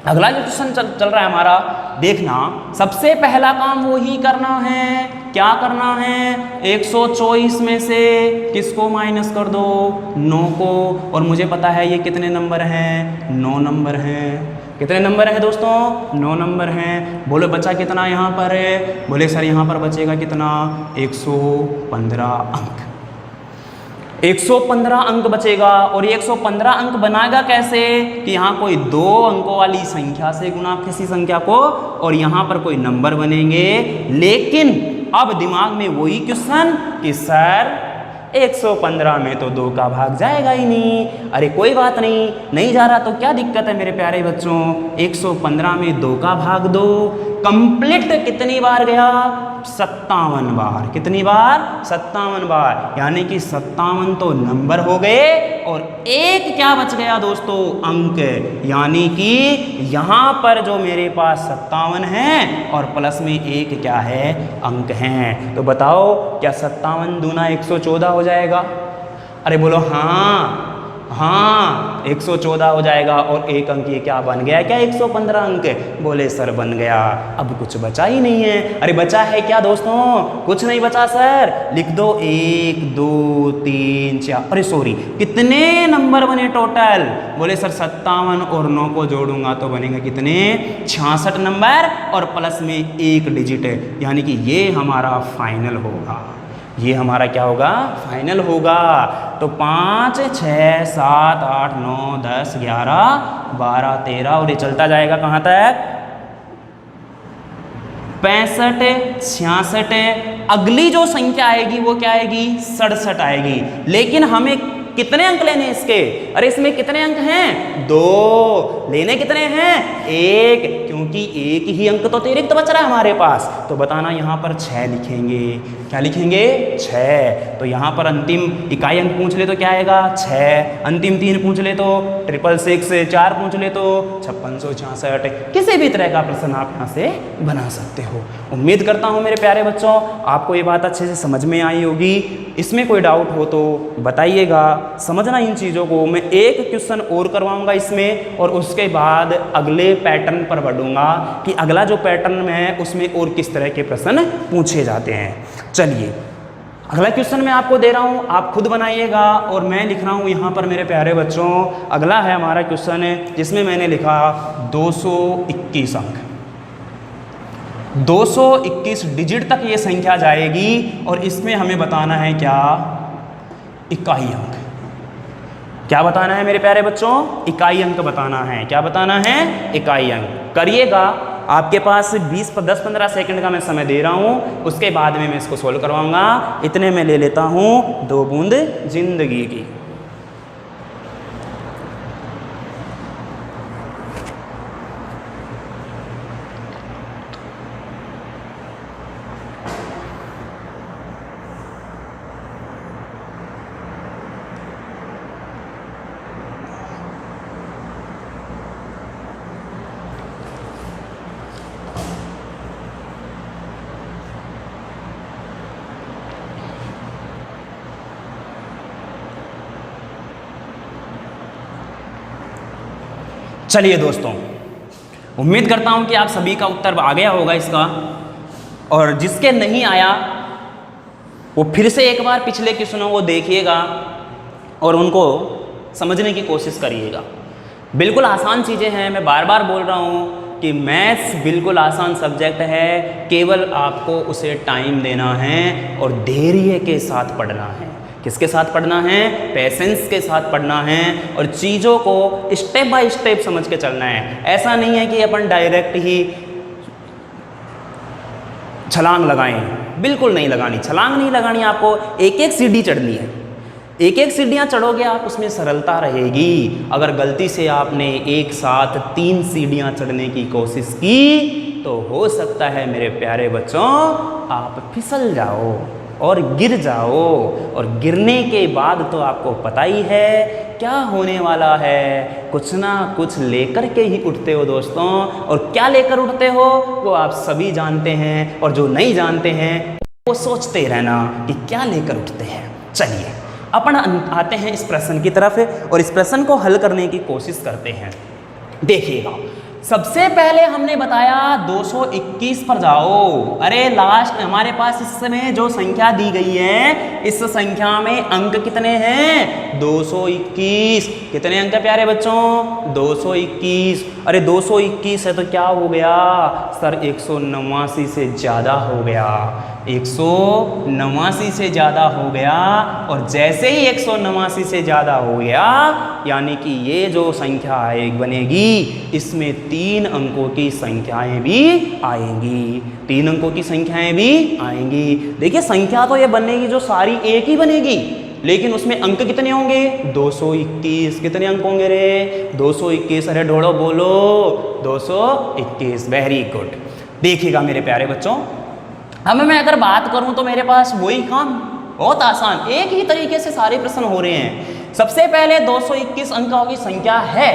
अगला जो क्वेश्चन चल रहा है हमारा, देखना। सबसे पहला काम वो ही करना है। क्या करना है? 124 में से किसको माइनस कर दो? 9 को। और मुझे पता है ये कितने नंबर हैं? 9 नंबर हैं। कितने नंबर हैं दोस्तों? 9 नंबर हैं। बोलो बचा कितना यहाँ पर है? बोले सर यहाँ पर बचेगा कितना? 115 अंक। 115 अंक बचेगा। और ये 115 अंक बनाएगा कैसे? कि यहाँ कोई 2 अंकों वाली संख्या से गुना किसी संख्या को, और यहाँ पर कोई नंबर बनेंगे। लेकिन अब दिमाग में वही क्वेश्चन कि सर 115 में तो 2 का भाग जाएगा ही नहीं। अरे कोई बात नहीं, नहीं जा रहा तो क्या दिक्कत है मेरे प्यारे बच्चों? 115 में 2 का भाग दो। कंप्लीट कितनी बार गया? 57 बार। कितनी बार? 57 बार। यानी कि 57 तो नंबर हो गए और एक क्या बच गया दोस्तों? अंक। यानी कि यहाँ पर जो मेरे पास 57 है और प्लस में एक क्या है? अंक हैं। तो बताओ क्या 57 दूना 114 हो जाएगा? अरे बोलो हाँ, हाँ 114 हो जाएगा। और एक अंक ये क्या बन गया? क्या 115 अंक? बोले सर बन गया। अब कुछ बचा ही नहीं है। अरे बचा है क्या दोस्तों? कुछ नहीं बचा सर। लिख दो 1 2 3 4। अरे सॉरी, कितने नंबर बने टोटल? बोले सर 57 और 9 को जोड़ूंगा तो बनेगा कितने? 66 नंबर और प्लस में एक डिजिट है। यानी कि ये हमारा फाइनल होगा। ये हमारा क्या होगा? फाइनल होगा। तो 5 6 7 8 9 10 11 12 13 और ये चलता जाएगा कहाँ तक? 65 66। अगली जो संख्या आएगी वो क्या आएगी? 67 आएगी। लेकिन हमें कितने अंक लेने इसके? अरे इसमें कितने अंक हैं? 2। लेने कितने हैं? 1, क्योंकि एक ही अंक तो अतिरिक्त बच रहा है हमारे पास। तो बताना यहाँ पर 6 लिखेंगे। क्या लिखेंगे? 6। तो यहाँ पर अंतिम इकाई अंक पूछ ले तो क्या आएगा? 6। अंतिम 3 पूछ ले तो 666, 4 पूछ ले तो 5666। किसी भी तरह का प्रश्न आप यहाँ से बना सकते हो। उम्मीद करता हूँ मेरे प्यारे बच्चों आपको ये बात अच्छे से समझ में आई होगी। इसमें कोई डाउट हो तो बताइएगा। समझना इन चीज़ों को। मैं एक क्वेश्चन और करवाऊंगा इसमें और उसके बाद अगले पैटर्न पर बढ़ूंगा कि अगला जो पैटर्न है उसमें और किस तरह के प्रश्न पूछे जाते हैं। चलिए अगला क्वेश्चन मैं आपको दे रहा हूं, आप खुद बनाइएगा और मैं लिख रहा हूं यहाँ पर मेरे प्यारे बच्चों। अगला है हमारा क्वेश्चन जिसमें मैंने लिखा 221 अंक। 221 डिजिट तक ये संख्या जाएगी और इसमें हमें बताना है क्या? इकाई अंक। क्या बताना है मेरे प्यारे बच्चों? इकाई अंक बताना है। क्या बताना है? इकाई अंक। करिएगा। आपके पास 10-15 सेकंड का मैं समय दे रहा हूं, उसके बाद में मैं इसको सोल्व करवाऊंगा। इतने में ले लेता हूं 2 बूंद जिंदगी की। चलिए दोस्तों, उम्मीद करता हूं कि आप सभी का उत्तर आ गया होगा इसका, और जिसके नहीं आया वो फिर से एक बार पिछले क्वेश्चनों को देखिएगा और उनको समझने की कोशिश करिएगा। बिल्कुल आसान चीज़ें हैं। मैं बार बार बोल रहा हूँ कि मैथ्स बिल्कुल आसान सब्जेक्ट है, केवल आपको उसे टाइम देना है और धैर्य के साथ पढ़ना है। किसके साथ पढ़ना है? पेशेंस के साथ पढ़ना है और चीज़ों को स्टेप बाय स्टेप समझ के चलना है। ऐसा नहीं है कि अपन डायरेक्ट ही छलांग लगाएं, बिल्कुल नहीं लगानी। छलांग नहीं लगानी, आपको एक एक सीढ़ी चढ़नी है। एक एक सीढ़ियाँ चढ़ोगे आप, उसमें सरलता रहेगी। अगर गलती से आपने एक साथ 3 सीढ़ियाँ चढ़ने की कोशिश की तो हो सकता है मेरे प्यारे बच्चों आप फिसल जाओ और गिर जाओ, और गिरने के बाद तो आपको पता ही है क्या होने वाला है। कुछ ना कुछ लेकर के ही उठते हो दोस्तों, और क्या लेकर उठते हो वो आप सभी जानते हैं, और जो नहीं जानते हैं वो सोचते रहना कि क्या लेकर उठते हैं। चलिए अपन आते हैं इस प्रश्न की तरफ और इस प्रश्न को हल करने की कोशिश करते हैं। देखिएगा, सबसे पहले हमने बताया 221 पर जाओ। अरे लास्ट हमारे पास इस समय जो संख्या दी गई है, इस संख्या में अंक कितने हैं? 221। कितने अंक है प्यारे बच्चों? 221। अरे 221 है तो क्या हो गया सर? 189 से ज़्यादा हो गया। 189 से ज़्यादा हो गया, और जैसे ही 189 से ज़्यादा हो गया यानी कि ये जो संख्या बनेगी इसमें 3 अंकों की संख्याएं भी आएंगी। 3 अंकों की संख्याएं भी आएंगी। देखिए संख्या तो ये बनेगी जो सारी एक ही बनेगी, लेकिन उसमें अंक कितने होंगे? 221। कितने अंक होंगे रे? 221। अरे ढोड़ो बोलो 221। Very good. देखिएगा मेरे प्यारे बच्चों, अब मैं अगर बात करूं तो मेरे पास वही काम, बहुत आसान, एक ही तरीके से सारे प्रश्न हो रहे हैं। सबसे पहले 221 अंकों की संख्या है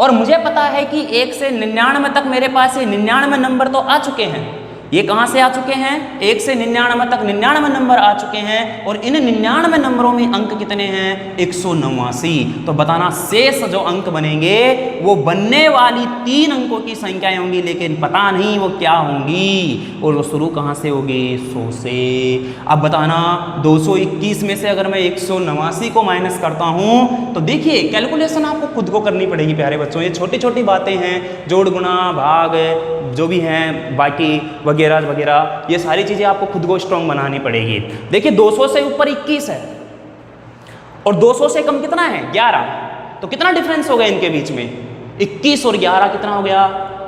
और मुझे पता है कि 1 से 99 तक मेरे पास ये 99 नंबर तो आ चुके हैं। ये कहाँ से आ चुके हैं? 1 से 99 तक 99 नंबर आ चुके हैं और इन 99 नंबरों में अंक कितने हैं? 189। तो बताना शेष जो अंक बनेंगे वो बनने वाली 3 अंकों की संख्याएं होंगी, लेकिन पता नहीं वो क्या होंगी और वो शुरू कहाँ से होगी? 100 से। अब बताना 221 में से अगर मैं 189 को माइनस करता हूँ तो देखिए कैलकुलेशन आपको खुद को करनी पड़ेगी प्यारे बच्चों। ये छोटी छोटी बातें हैं, जोड़ गुणा भाग जो भी हैं बाकी वगैरह वगैरह, ये सारी चीज़ें आपको खुद को स्ट्रॉन्ग बनानी पड़ेगी। देखिए 200 से ऊपर 21 है और 200 से कम कितना है? 11। तो कितना डिफरेंस हो गया इनके बीच में? 21 और 11 कितना हो गया?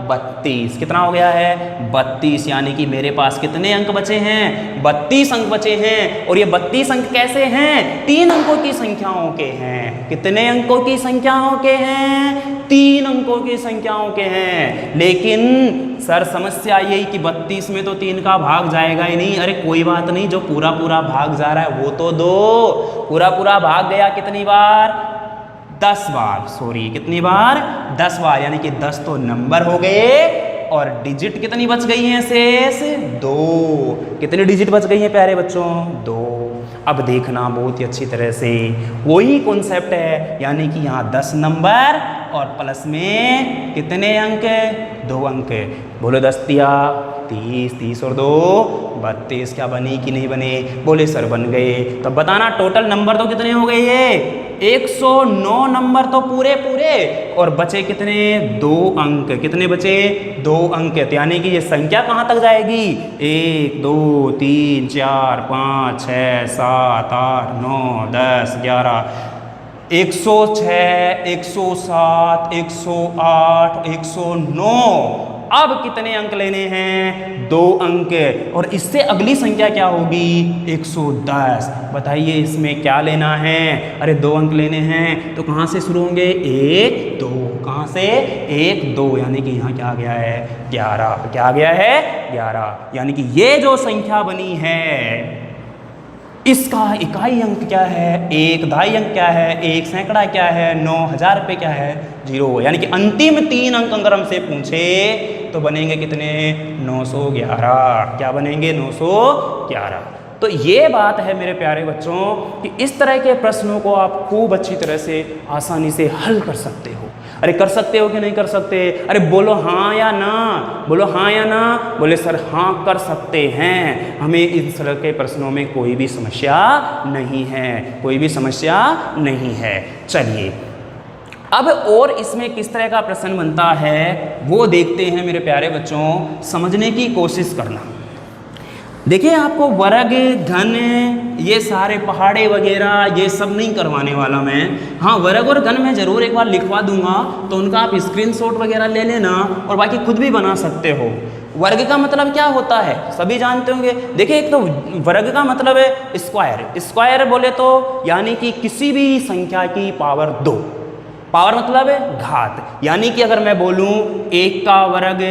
32। कितना हो गया है? 32। यानी कि मेरे पास कितने अंक बचे हैं? 32 अंक बचे हैं। और ये 32 अंक कैसे हैं? 3 अंकों की संख्याओं के हैं। कितने अंकों की संख्याओं के हैं? 3 अंकों की संख्याओं के हैं। लेकिन सर समस्या यही कि 32 में तो 3 का भाग जाएगा ही नहीं। अरे कोई बात नहीं, जो पूरा पूरा भाग जा रहा है वो तो दो। पूरा पूरा भाग गया कितनी बार? 10 बार। सॉरी कितनी बार? 10 बार। यानी कि 10 तो नंबर हो गए और डिजिट कितनी बच गई हैं? शेष 2। कितनी डिजिट बच गई हैं प्यारे बच्चों? 2। अब देखना बहुत ही अच्छी तरह से, वही कॉन्सेप्ट है, यानी कि यहाँ 10 नंबर और प्लस में कितने अंक? 2 अंक। बोलो 10 तिया 30, 30 और 2 32। क्या बनी कि नहीं बने? बोले सर बन गए। तो बताना टोटल नंबर तो कितने हो गए? ये 109 नंबर तो पूरे पूरे और बचे कितने? 2 अंक। कितने बचे? 2 अंक। यानी कि ये संख्या कहाँ तक जाएगी? 1 2 3 4 5 6 7 8 9 10 11 106 107 108 109। अब कितने अंक लेने हैं? 2 अंक। और इससे अगली संख्या क्या होगी? 110। बताइए इसमें क्या लेना है? अरे 2 अंक लेने हैं तो कहाँ से शुरू होंगे? 1 2। कहाँ से? 1 2। यानी कि यहाँ क्या आ गया है? 11। क्या आ गया है? 11। यानी कि ये जो संख्या बनी है इसका इकाई अंक क्या है? 1। दहाई अंक क्या है? 1। सैकड़ा क्या है? 9। 1000 रुपये क्या है? 0। यानी कि अंतिम 3 अंक अगर हमसे पूछे तो बनेंगे कितने? 911। क्या बनेंगे? 911। तो ये बात है मेरे प्यारे बच्चों कि इस तरह के प्रश्नों को आप खूब अच्छी तरह से आसानी से हल कर सकते हो। अरे कर सकते हो कि नहीं कर सकते? अरे बोलो हाँ या ना, बोलो हाँ या ना। बोले सर हाँ कर सकते हैं, हमें इस तरह के प्रश्नों में कोई भी समस्या नहीं है, कोई भी समस्या नहीं है। चलिए अब और इसमें किस तरह का प्रश्न बनता है वो देखते हैं मेरे प्यारे बच्चों। समझने की कोशिश करना। देखिए आपको वर्ग घन ये सारे पहाड़े वगैरह ये सब नहीं करवाने वाला मैं। हाँ वर्ग और घन मैं ज़रूर एक बार लिखवा दूंगा तो उनका आप स्क्रीनशॉट वगैरह ले लेना और बाकी खुद भी बना सकते हो। वर्ग का मतलब क्या होता है सभी जानते होंगे। देखिए एक तो वर्ग का मतलब है स्क्वायर। स्क्वायर बोले तो यानी कि किसी भी संख्या की पावर 2। पावर मतलब है घात। यानी कि अगर मैं बोलूँ 1 का वर्ग,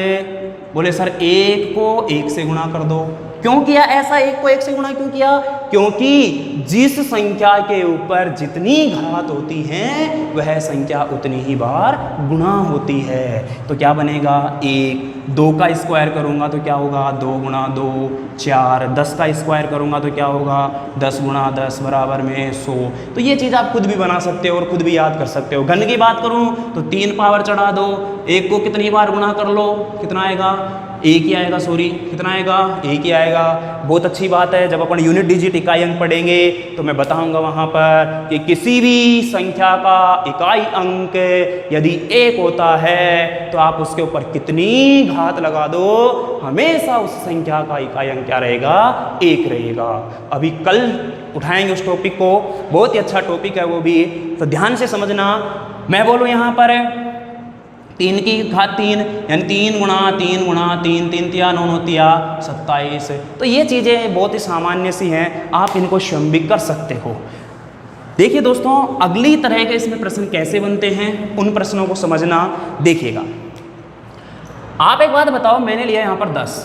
बोले सर 1 को 1 से गुणा कर दो। क्यों किया ऐसा? 1 को 1 से गुणा क्यों किया? क्योंकि जिस संख्या के ऊपर जितनी घात होती है वह संख्या उतनी ही बार गुणा होती है। तो क्या बनेगा? 1। 2 का स्क्वायर करूँगा तो क्या होगा? 2 गुणा 2 4। 10 का स्क्वायर करूँगा तो क्या होगा? 10 गुणा 10 बराबर में 100। तो ये चीज़ आप खुद भी बना सकते हो और खुद भी याद कर सकते हो। घन की बात करूँ तो 3 पावर चढ़ा दो, 1 को कितनी बार गुणा कर लो, कितना आएगा? 1 ही आएगा। सॉरी कितना आएगा? 1 ही आएगा। बहुत अच्छी बात है, जब अपन यूनिट डिजिट इकाई अंक पढ़ेंगे तो मैं बताऊंगा वहाँ पर कि किसी भी संख्या का इकाई अंक यदि 1 होता है तो आप उसके ऊपर कितनी घात लगा दो हमेशा उस संख्या का इकाई अंक क्या रहेगा? 1 रहेगा। अभी कल उठाएंगे उस टॉपिक को, बहुत ही अच्छा टॉपिक है वो भी, तो ध्यान से समझना। मैं बोलूँ यहाँ पर 3 की घात 3 यानी 3 गुणा 3 गुणा 3 3 तिया 9 9 तिया 27। तो ये चीज़ें बहुत ही सामान्य सी हैं, आप इनको स्वयं भी कर सकते हो। देखिए दोस्तों अगली तरह के इसमें प्रश्न कैसे बनते हैं उन प्रश्नों को समझना। देखिएगा आप एक बात बताओ, मैंने लिया यहाँ पर 10,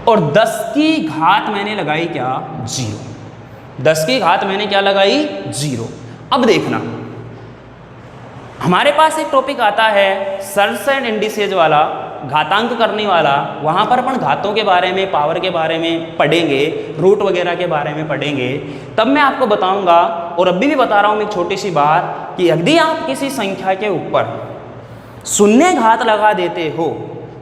और 10 की घात मैंने लगाई क्या? 0। 10 की घात मैंने क्या लगाई? 0। अब देखना, हमारे पास एक टॉपिक आता है सर्स एंड इंडिसेज वाला, घातांक करने वाला। वहाँ पर अपन घातों के बारे में, पावर के बारे में पढ़ेंगे, रूट वगैरह के बारे में पढ़ेंगे। तब मैं आपको बताऊंगा, और अभी भी बता रहा हूँ एक छोटी सी बात, कि यदि आप किसी संख्या के ऊपर शून्य घात लगा देते हो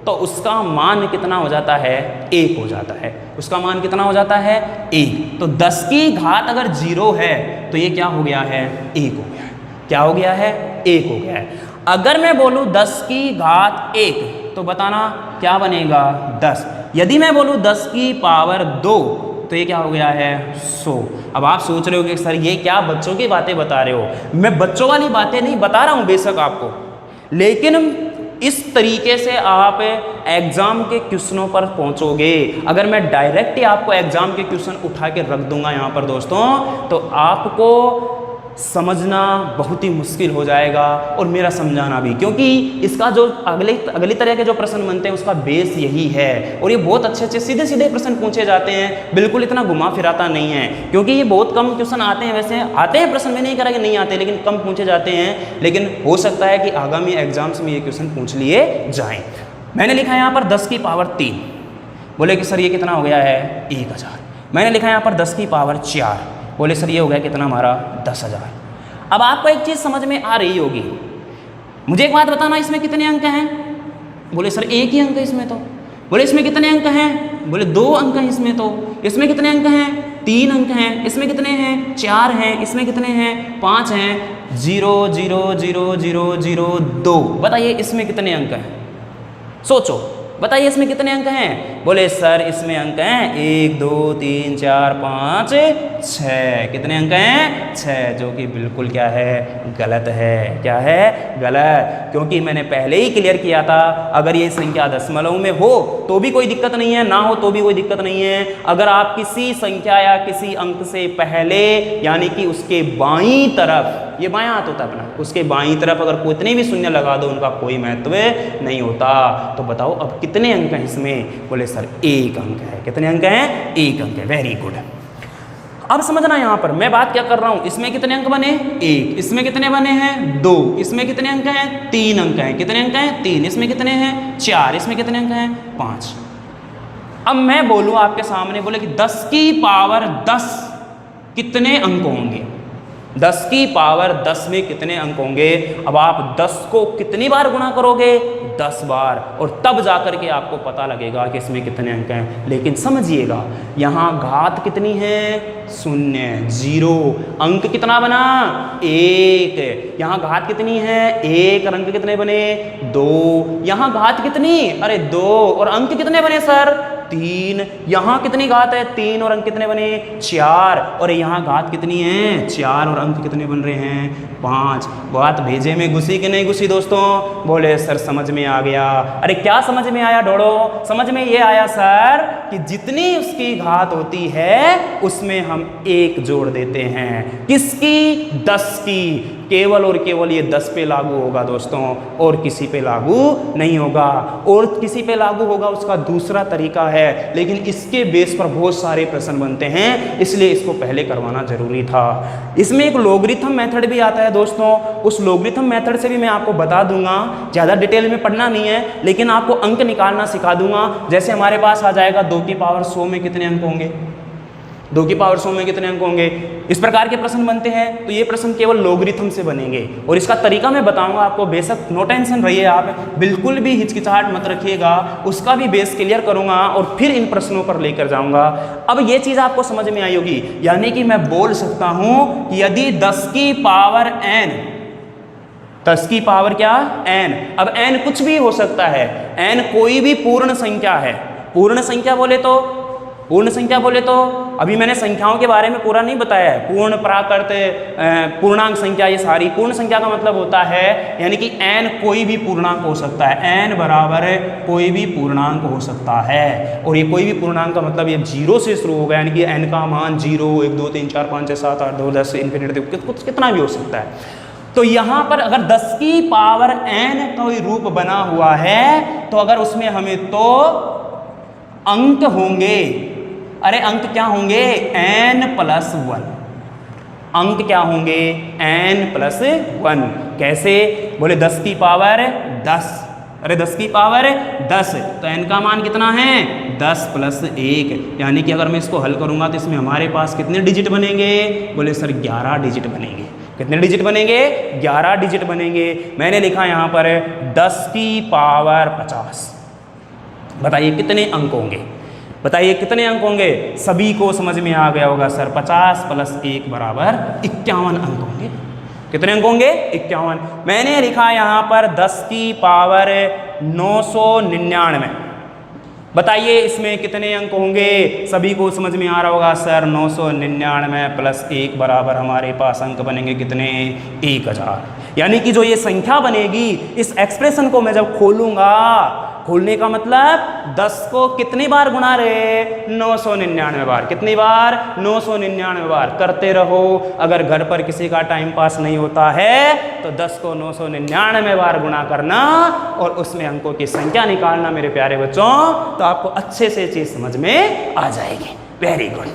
तो उसका मान कितना हो जाता है? 1 हो जाता है। उसका मान कितना हो जाता है? 1। तो 10 की घात अगर 0 है तो ये क्या हो गया है? 1 हो गया है। क्या हो गया है? 1 हो गया है। अगर मैं बोलूँ 10 की घात 1 तो बताना क्या बनेगा? 10। यदि मैं बोलूँ 10 की पावर 2 तो ये क्या हो गया है? 100। अब आप सोच रहे हो कि सर ये क्या बच्चों की बातें बता रहे हो। मैं बच्चों वाली बातें नहीं बता रहा हूँ बेशक आपको, लेकिन इस तरीके से आप एग्जाम के क्वेश्चनों पर पहुंचोगे। अगर मैं डायरेक्ट ही आपको एग्जाम के क्वेश्चन उठा के रख दूंगा यहाँ पर दोस्तों, तो आपको समझना बहुत ही मुश्किल हो जाएगा और मेरा समझाना भी, क्योंकि इसका जो अगली तरह के जो प्रश्न बनते हैं उसका बेस यही है। और ये बहुत अच्छे सीधे सीधे प्रश्न पूछे जाते हैं, बिल्कुल इतना घुमा फिराता नहीं है, क्योंकि ये बहुत कम क्वेश्चन आते हैं। वैसे आते हैं प्रश्न में, नहीं करा कि नहीं आते, लेकिन कम पूछे जाते हैं। लेकिन हो सकता है कि आगामी एग्जाम्स में ये क्वेश्चन पूछ लिए जाएँ। मैंने लिखा है यहाँ पर 10 की पावर 3। बोले कि सर ये कितना हो गया है? 1000। मैंने लिखा है यहाँ पर 10 की पावर 4। बोले सर ये हो गया कितना हमारा? 10,000। अब आपको एक चीज़ समझ में आ रही होगी। मुझे एक बात बताना, इसमें कितने अंक हैं? बोले सर 1 ही अंक है इसमें तो। बोले इसमें कितने अंक हैं? बोले 2 अंक हैं इसमें तो। इसमें कितने अंक हैं? 3 अंक हैं। इसमें कितने हैं? 4 हैं। इसमें कितने हैं? 5 हैं। 0 0 0 0 0 2। बताइए इसमें कितने अंक हैं? सोचो, बताइए इसमें कितने अंक हैं? बोले सर इसमें अंक हैं 1 2 3 4 5 6। कितने अंक हैं? 6, जो कि बिल्कुल क्या है? गलत है। क्या है? गलत। क्योंकि मैंने पहले ही क्लियर किया था, अगर ये संख्या दशमलव में हो तो भी कोई दिक्कत नहीं है, ना हो तो भी कोई दिक्कत नहीं है। अगर आप किसी संख्या या किसी अंक से पहले, यानी कि उसके बाईं तरफ, ये बायां हाथ होता है अपना, उसके बाईं तरफ अगर कितने भी शून्य लगा दो उनका कोई महत्व नहीं होता। तो बताओ अब कितने अंक हैं इसमें? बोले सर 1 अंक है। कितने अंक हैं? 1 अंक है। Very good. अब समझना यहाँ पर मैं बात क्या कर रहा हूँ। इसमें कितने अंक बने? 1। इसमें कितने बने हैं? 2। इसमें कितने अंक हैं? 3 अंक हैं। कितने अंक हैं? 3। इसमें कितने हैं? 4। इसमें कितने अंक हैं? 5। अब मैं बोलूँ आपके सामने, बोले कि 10 की पावर 10 कितने अंक होंगे? 10 की पावर 10 में कितने अंक होंगे? अब आप 10 को कितनी बार गुणा करोगे? 10 बार, और तब जाकर के आपको पता लगेगा कि इसमें कितने अंक हैं। लेकिन समझिएगा, यहाँ घात कितनी है? 0 0। अंक कितना बना? 1। यहाँ घात कितनी है? 1 और अंक कितने बने? 2। यहाँ घात कितनी? अरे 2, और अंक कितने बने सर? 3। यहाँ कितनी घात है? 3, और अंक कितने बने? 4। और यहाँ घात कितनी है? 4, और अंक कितने बन रहे हैं? 5। बात भेजे में घुसी कि नहीं घुसी दोस्तों? बोले सर समझ में आ गया। अरे क्या समझ में आया ढोड़ो? समझ में ये आया सर कि जितनी उसकी घात होती है उसमें हम 1 जोड़ देते हैं। किसकी? 10 की। केवल और केवल ये 10 पे लागू होगा दोस्तों, और किसी पे लागू नहीं होगा। और किसी पे लागू होगा उसका दूसरा तरीका है, लेकिन इसके बेस पर बहुत सारे प्रश्न बनते हैं, इसलिए इसको पहले करवाना जरूरी था। इसमें एक लॉगरिथम मेथड भी आता है दोस्तों, उस लॉगरिथम मेथड से भी मैं आपको बता दूंगा। ज़्यादा डिटेल में पढ़ना नहीं है, लेकिन आपको अंक निकालना सिखा दूंगा। जैसे हमारे पास आ जाएगा 2 की पावर 100 में कितने अंक होंगे? 2 की पावर 100 में कितने अंक होंगे? इस प्रकार के प्रश्न बनते हैं। तो ये प्रश्न केवल लॉगरिथम से बनेंगे, और इसका तरीका मैं बताऊंगा आपको। बेशक नो टेंशन रहिए, आप बिल्कुल भी हिचकिचाहट मत रखिएगा, उसका भी बेस क्लियर करूंगा और फिर इन प्रश्नों पर लेकर जाऊंगा। अब ये चीज़ आपको समझ में आई होगी, यानी कि मैं बोल सकता हूं कि यदि 10 की पावर n, 10 की पावर क्या? n। अब n कुछ भी हो सकता है, n कोई भी पूर्ण संख्या है। पूर्ण संख्या बोले तो अभी मैंने संख्याओं के बारे में पूरा नहीं बताया है। पूर्ण, प्राकृत, पूर्णांक संख्या, ये सारी पूर्ण संख्या का मतलब होता है, यानी कि n कोई भी पूर्णांक हो सकता है। n बराबर कोई भी पूर्णांक हो सकता है, और ये कोई भी पूर्णांक का मतलब ये 0 से शुरू होगा, यानी कि n का मान 0 1 2 3 4 5 6 7 8 9 10 इन्फिनिटी कुछ कितना भी हो सकता है। तो यहाँ पर अगर 10 की पावर n कोई रूप बना हुआ है, तो अगर उसमें हमें तो अंक होंगे, अरे अंक क्या होंगे, n+1, अंक क्या होंगे, n+1। कैसे, बोले 10 की पावर 10, अरे 10 की पावर 10, तो n का मान कितना है, 10 + 1, यानी कि अगर मैं इसको हल करूंगा तो इसमें हमारे पास कितने डिजिट बनेंगे, बोले सर 11 डिजिट बनेंगे। कितने डिजिट बनेंगे, 11 डिजिट बनेंगे। मैंने लिखा यहाँ पर 10 की पावर 50। बताइए कितने अंक होंगे, बताइए कितने अंक होंगे, सभी को समझ में आ गया होगा सर 50 + 1 = 51 अंक होंगे। कितने अंक होंगे, 51। मैंने लिखा यहाँ पर 10 की पावर 999। बताइए इसमें कितने अंक होंगे, सभी को समझ में आ रहा होगा सर 999 + 1 बराबर हमारे पास अंक बनेंगे कितने, 1000। यानी कि जो ये संख्या बनेगी, इस एक्सप्रेशन को मैं जब खोलूंगा, खोलने का मतलब 10 को कितनी बार गुणा रहे, 999 बार। कितनी बार, 999 बार। करते रहो, अगर घर पर किसी का टाइम पास नहीं होता है तो 10 को 999 बार गुणा करना और उसमें अंकों की संख्या निकालना मेरे प्यारे बच्चों, तो आपको अच्छे से चीज समझ में आ जाएगी। Very good.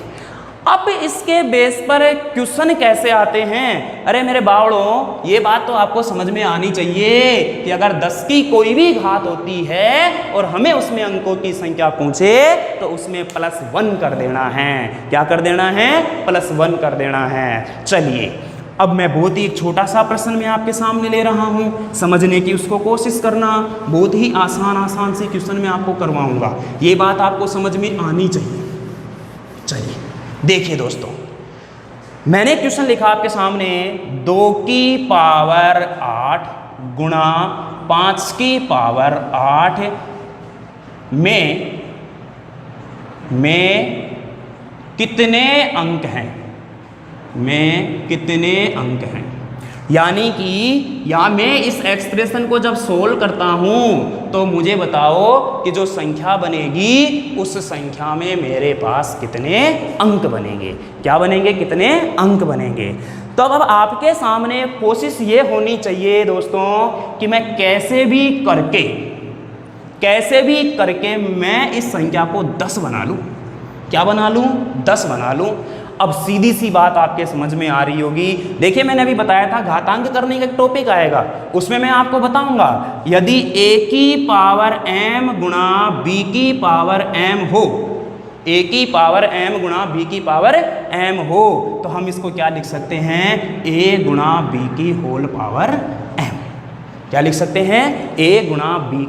अब इसके बेस पर क्वेश्चन कैसे आते हैं, अरे मेरे बावड़ों ये बात तो आपको समझ में आनी चाहिए कि अगर 10 की कोई भी घात होती है और हमें उसमें अंकों की संख्या पूछे तो उसमें +1 कर देना है। क्या कर देना है, +1 कर देना है। चलिए अब मैं बहुत ही एक छोटा सा प्रश्न मैं आपके सामने ले रहा हूं, समझने की उसको कोशिश करना। बहुत ही आसान से क्वेश्चन मैं आपको करवाऊंगा, ये बात आपको समझ में आनी चाहिए। चलिए देखिए दोस्तों, मैंने क्वेश्चन लिखा आपके सामने 2 की पावर 8 गुणा 5 की पावर 8 में कितने अंक हैं, में कितने अंक हैं। यानी कि या मैं इस एक्सप्रेशन को जब सोल्व करता हूं तो मुझे बताओ कि जो संख्या बनेगी उस संख्या में मेरे पास कितने अंक बनेंगे। क्या बनेंगे, कितने अंक बनेंगे। तो अब आपके सामने कोशिश ये होनी चाहिए दोस्तों कि मैं कैसे भी करके मैं इस संख्या को 10 बना लूं। क्या बना लूं, 10 बना लूं। अब सीधी सी बात आपके समझ में आ रही होगी। देखिए मैंने अभी बताया था घातांक करने का एक टॉपिक आएगा, उसमें मैं आपको बताऊंगा यदि a की पावर m गुणा b की पावर m हो, a की पावर m गुणा b की पावर m हो, तो हम इसको क्या लिख सकते हैं, a गुणा b की होल पावर m। क्या लिख सकते हैं, a गुणा b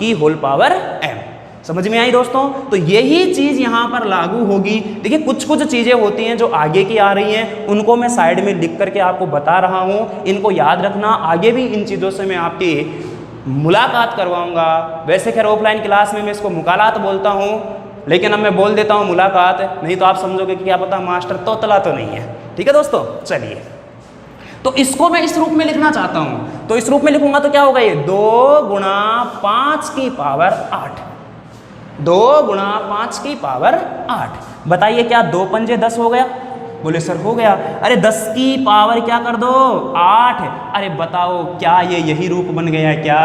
की होल पावर m। समझ में आई दोस्तों। तो यही चीज यहां पर लागू होगी। देखिए कुछ चीजें होती हैं जो आगे की आ रही हैं, उनको मैं साइड में लिख करके आपको बता रहा हूं, इनको याद रखना। आगे भी इन चीजों से मैं आपकी मुलाकात करवाऊंगा। वैसे खैर ऑफलाइन क्लास में मैं इसको मुकालात बोलता हूं, लेकिन अब मैं बोल देता हूं मुलाकात, नहीं तो आप समझोगे कि क्या पता मास्टर तोतला तो नहीं है। ठीक है दोस्तों, चलिए तो इसको मैं इस रूप में लिखना चाहता हूं, तो इस रूप में लिखूंगा तो क्या होगा, ये 2 गुणा 5 की पावर 8, 2 गुणा 5 की पावर 8। बताइए क्या 2 पंजे 10 हो गया, बोले सर हो गया। अरे 10 की पावर क्या कर दो, 8। अरे बताओ क्या ये यही रूप बन गया क्या,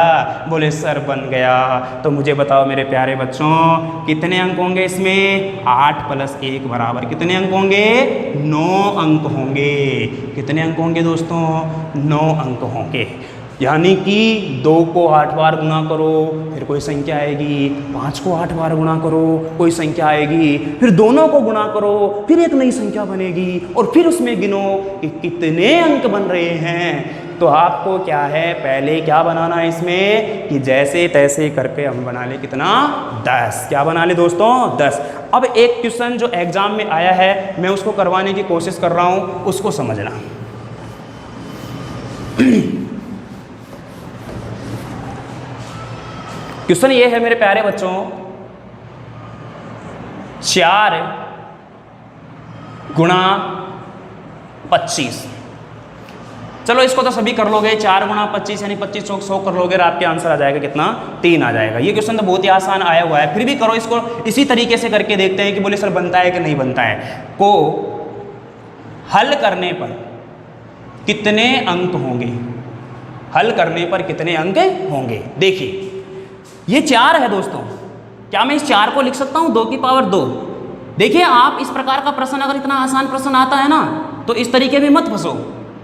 बोले सर बन गया। तो मुझे बताओ मेरे प्यारे बच्चों कितने अंक होंगे इसमें, 8 + 1 बराबर कितने अंक होंगे, 9 अंक होंगे। कितने अंक होंगे दोस्तों, 9 अंक होंगे। यानी कि 2 को 8 बार गुणा करो फिर कोई संख्या आएगी, 5 को 8 बार गुणा करो कोई संख्या आएगी, फिर दोनों को गुणा करो फिर एक नई संख्या बनेगी, और फिर उसमें गिनो कि कितने अंक बन रहे हैं। तो आपको क्या है, पहले क्या बनाना है इसमें कि जैसे तैसे करके हम बना ले कितना, 10। क्या बना ले दोस्तों, 10। अब एक क्वेश्चन जो एग्जाम में आया है मैं उसको करवाने की कोशिश कर रहा हूँ, उसको समझना। क्वेश्चन ये है मेरे प्यारे बच्चों, 4 गुणा 25। चलो इसको तो सभी कर लोगे, 4 गुणा 25 यानी 25 चौक 100 कर लोगे और आपके आंसर आ जाएगा कितना, 3 आ जाएगा। ये क्वेश्चन तो बहुत ही आसान आया हुआ है, फिर भी करो इसको इसी तरीके से करके देखते हैं कि बोले सर बनता है कि नहीं बनता है। को हल करने पर कितने अंक होंगे, हल करने पर कितने अंक होंगे। देखिए ये 4 है दोस्तों, क्या मैं इस 4 को लिख सकता हूँ 2 की पावर 2? देखिए आप इस प्रकार का प्रश्न अगर इतना आसान प्रश्न आता है ना तो इस तरीके में मत फंसो,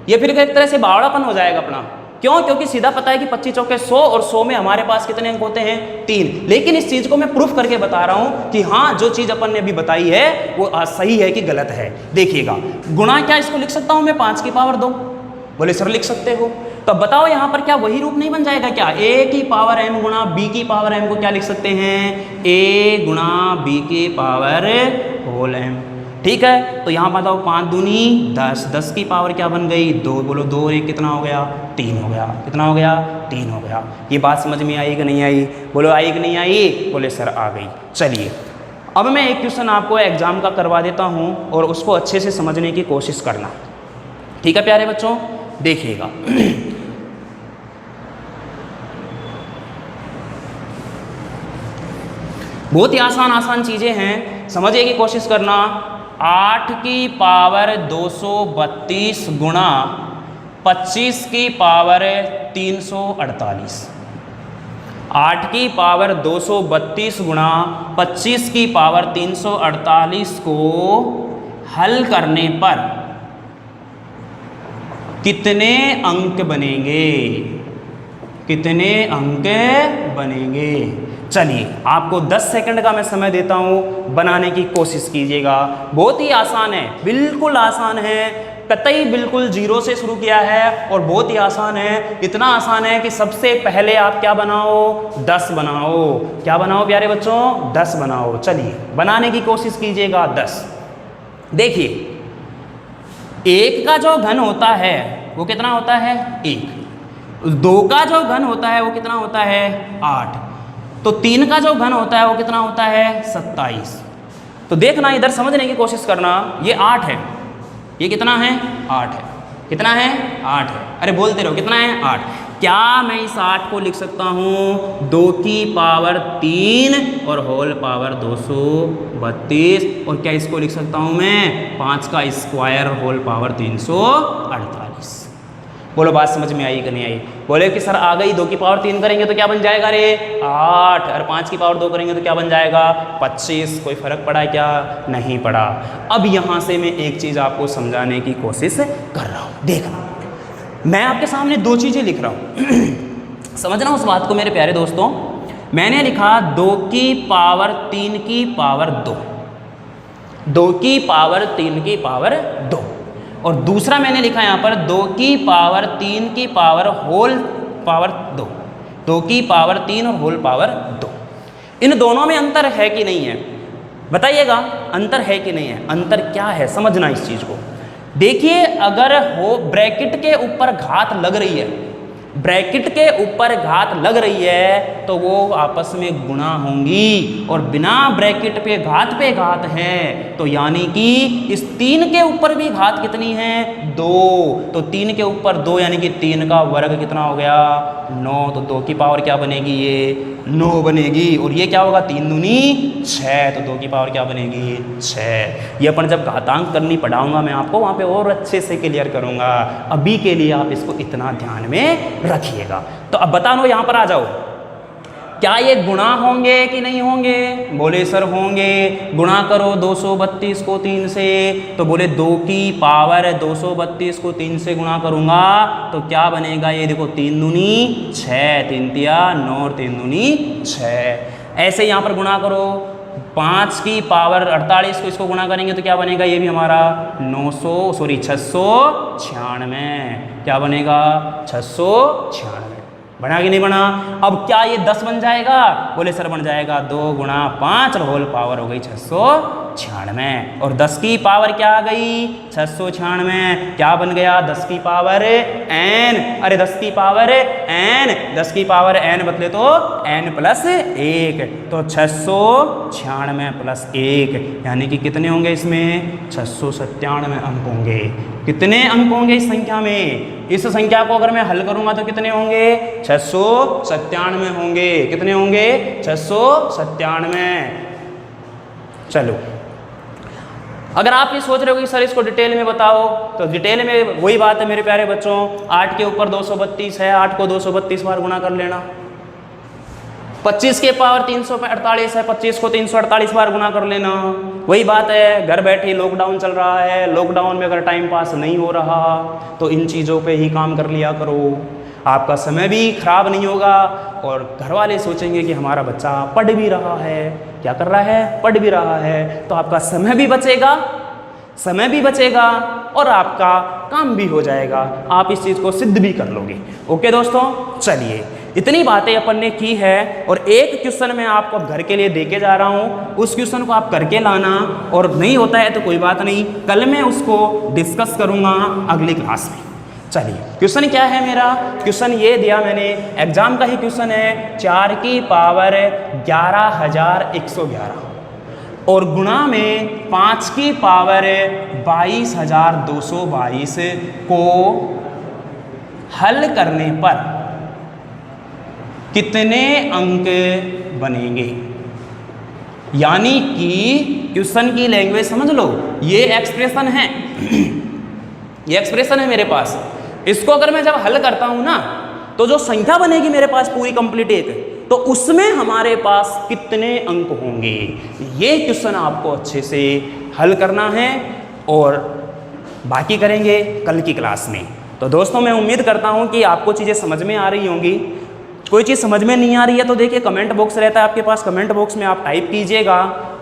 ये फिर एक तरह से बावड़ापन हो जाएगा अपना। क्यों? क्योंकि सीधा पता है कि 25 चौके 100 और 100 में हमारे पास कितने अंक होते हैं 3। लेकिन इस चीज को मैं प्रूफ करके बता रहा हूं कि हाँ जो चीज अपन ने अभी बताई है वो सही है कि गलत है। देखिएगा गुणा क्या इसको लिख सकता हूं मैं 5 की पावर 2? बोले सर लिख सकते हो। तो बताओ यहां पर क्या वही रूप नहीं बन जाएगा क्या? a की पावर m गुणा b की पावर m को क्या लिख सकते हैं? a गुणा b की पावर होल m। ठीक है, तो यहाँ बताओ 5 दूनी 10, 10 की पावर क्या बन गई 2। बोलो 2 और 1 कितना हो गया? 3 हो गया। कितना हो गया? 3 हो गया। ये बात समझ में आई कि नहीं आई? बोलो आई कि नहीं आई? बोले सर आ गई। चलिए अब मैं एक क्वेश्चन आपको एग्जाम का करवा देता हूँ और उसको अच्छे से समझने की कोशिश करना। ठीक है प्यारे बच्चों, देखिएगा बहुत ही आसान चीजें हैं, समझने की कोशिश करना। 8 की पावर 232 गुणा 25 की पावर 348। 8 की पावर 232 गुणा 25 की पावर 348 को हल करने पर कितने अंक बनेंगे? कितने अंक बनेंगे? चलिए आपको 10 सेकंड का मैं समय देता हूं, बनाने की कोशिश कीजिएगा। बहुत ही आसान है, बिल्कुल आसान है, कतई बिल्कुल 0 से शुरू किया है और बहुत ही आसान है। इतना आसान है कि सबसे पहले आप क्या बनाओ? 10 बनाओ। क्या बनाओ प्यारे बच्चों? 10 बनाओ। चलिए बनाने की कोशिश कीजिएगा 10। देखिए 1 का जो घन होता है वो कितना होता है? 1। 2 का जो घन होता है वो कितना होता है? 8। तो 3 का जो घन होता है वो कितना होता है? 27। तो देखना इधर समझने की कोशिश करना, ये 8 है, ये कितना है? 8 है। कितना है? 8 है। अरे बोलते रहो कितना है? 8। क्या मैं इस 8 को लिख सकता हूँ 2 की पावर 3 और होल पावर 232? और क्या इसको लिख सकता हूँ मैं 5 का स्क्वायर होल पावर 348? बोलो बात समझ में आई कि नहीं आई? बोले कि सर आ गई, 2 की पावर 3 करेंगे तो क्या बन जाएगा रे? 8। और 5 की पावर 2 करेंगे तो क्या बन जाएगा? 25। कोई फर्क पड़ा है क्या? नहीं पड़ा। अब यहाँ से मैं एक चीज़ आपको समझाने की कोशिश कर रहा हूँ। देखना मैं आपके सामने 2 चीज़ें लिख रहा हूँ समझना उस बात को मेरे प्यारे दोस्तों। मैंने लिखा 2 की पावर 3 की पावर 2, 2 की पावर 3 की पावर 2, और दूसरा मैंने लिखा यहाँ पर 2 की पावर 3 की पावर होल पावर 2, 2 की पावर 3 और होल पावर 2। इन दोनों में अंतर है कि नहीं है? बताइएगा अंतर है कि नहीं है? अंतर क्या है समझना इस चीज को। देखिए अगर हो ब्रैकेट के ऊपर घात लग रही है, ब्रैकेट के ऊपर घात लग रही है तो वो आपस में गुणा होंगी, और बिना ब्रैकेट पे घात है तो यानी कि इस 3 के ऊपर भी घात कितनी है? 2। तो 3 के ऊपर 2 यानी कि 3 का वर्ग कितना हो गया? 9। तो 2 की पावर क्या बनेगी? ये 9 बनेगी। और ये क्या होगा? 3 दूनी 6। तो 2 की पावर क्या बनेगी? 6। ये अपन जब घातांक करनी पढ़ाऊंगा मैं आपको वहाँ पे और अच्छे से क्लियर करूँगा। अभी के लिए आप इसको इतना ध्यान में रखिएगा। तो अब बता लो यहाँ पर आ जाओ, क्या ये गुणा होंगे कि नहीं होंगे? बोले सर होंगे। गुणा करो 232 को 3 से, तो बोले 2 की पावर 232 को 3 से गुणा करूंगा तो क्या बनेगा? ये देखो 3 दूनी 6, 3 तिया 9 और 3 दूनी 6। ऐसे यहाँ पर गुणा करो 5 की पावर 48 को इसको गुणा करेंगे तो क्या बनेगा? ये भी हमारा 696। क्या बनेगा? 696। बना कि नहीं बना? अब क्या ये 10 बन जाएगा? बोले सर बन जाएगा। 2 गुणा 5 और होल पावर हो गई 696। और 10 की पावर क्या आ गई? 696। क्या बन गया? 10 की पावर n। अरे 10 की पावर n, 10 की पावर n बदले तो n प्लस 1। तो 696 प्लस 1 यानी कि कितने होंगे इसमें? 697 अंक होंगे। कितने अंक होंगे इस संख्या में? इस संख्या को अगर मैं हल करूंगा तो कितने होंगे? 697 होंगे। कितने होंगे? 697। चलो अगर आप ये सोच रहे हो कि सर इसको डिटेल में बताओ, तो डिटेल में वही बात है मेरे प्यारे बच्चों। 8 के ऊपर 232 है, 8 को 232 बार गुणा कर लेना। 25 के पावर 348 है, 25 को 348 बार गुना कर लेना। वही बात है, घर बैठे लॉकडाउन चल रहा है, लॉकडाउन में अगर टाइम पास नहीं हो रहा तो इन चीज़ों पे ही काम कर लिया करो, आपका समय भी खराब नहीं होगा और घर वाले सोचेंगे कि हमारा बच्चा पढ़ भी रहा है। क्या कर रहा है? पढ़ भी रहा है। तो आपका समय भी बचेगा, समय भी बचेगा और आपका काम भी हो जाएगा, आप इस चीज़ को सिद्ध भी कर लोगे। ओके दोस्तों, चलिए इतनी बातें अपन ने की है और एक क्वेश्चन मैं आपको घर के लिए देके जा रहा हूँ, उस क्वेश्चन को आप करके लाना और नहीं होता है तो कोई बात नहीं, कल मैं उसको डिस्कस करूँगा अगली क्लास में। चलिए क्वेश्चन क्या है मेरा? क्वेश्चन ये दिया मैंने, एग्जाम का ही क्वेश्चन है, 4 की पावर 11,111 और गुणा में 5 की पावर 22,222 को हल करने पर कितने अंक बनेंगे? यानी कि क्वेश्चन की लैंग्वेज समझ लो, ये एक्सप्रेशन है ये एक्सप्रेशन है मेरे पास, इसको अगर मैं जब हल करता हूं ना तो जो संख्या बनेगी मेरे पास पूरी कंप्लीट एक, तो उसमें हमारे पास कितने अंक होंगे, ये क्वेश्चन आपको अच्छे से हल करना है और बाकी करेंगे कल की क्लास में। तो दोस्तों मैं उम्मीद करता हूं कि आपको चीज़ें समझ में आ रही होंगी। कोई चीज़ समझ में नहीं आ रही है तो देखिए कमेंट बॉक्स रहता है आपके पास, कमेंट बॉक्स में आप टाइप कीजिएगा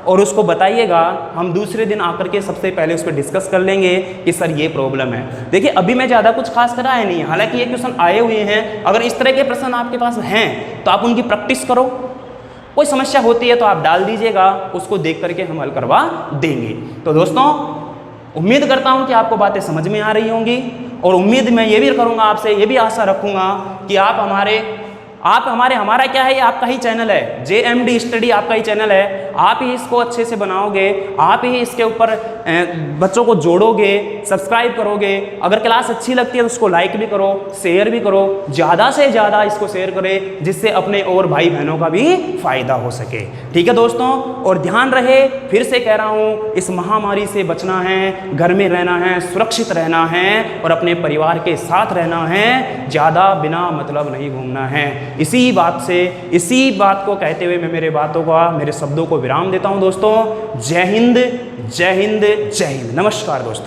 और उसको बताइएगा, हम दूसरे दिन आकर के सबसे पहले उस पर डिस्कस कर लेंगे कि सर ये प्रॉब्लम है। देखिए अभी मैं ज़्यादा कुछ खास कराया नहीं है, हालांकि ये क्वेश्चन आए हुए हैं, अगर इस तरह के प्रश्न आपके पास हैं तो आप उनकी प्रैक्टिस करो, कोई समस्या होती है तो आप डाल दीजिएगा, उसको देख करके हम हल करवा देंगे। तो दोस्तों उम्मीद करता हूँ कि आपको बातें समझ में आ रही होंगी और उम्मीद मैं ये भी करूँगा, आपसे ये भी आशा रखूँगा कि आप हमारा क्या है, ये आपका ही चैनल है, JMD स्टडी आपका ही चैनल है, आप ही इसको अच्छे से बनाओगे, आप ही इसके ऊपर बच्चों को जोड़ोगे, सब्सक्राइब करोगे। अगर क्लास अच्छी लगती है तो उसको लाइक भी करो, शेयर भी करो, ज़्यादा से ज़्यादा इसको शेयर करें जिससे अपने और भाई बहनों का भी फायदा हो सके। ठीक है दोस्तों, और ध्यान रहे, फिर से कह रहा हूँ, इस महामारी से बचना है, घर में रहना है, सुरक्षित रहना है और अपने परिवार के साथ रहना है, ज़्यादा बिना मतलब नहीं घूमना है। इसी बात को कहते हुए मैं मेरे शब्दों को विराम देता हूं दोस्तों। जय हिंद, जय हिंद, जय हिंद। नमस्कार दोस्तों।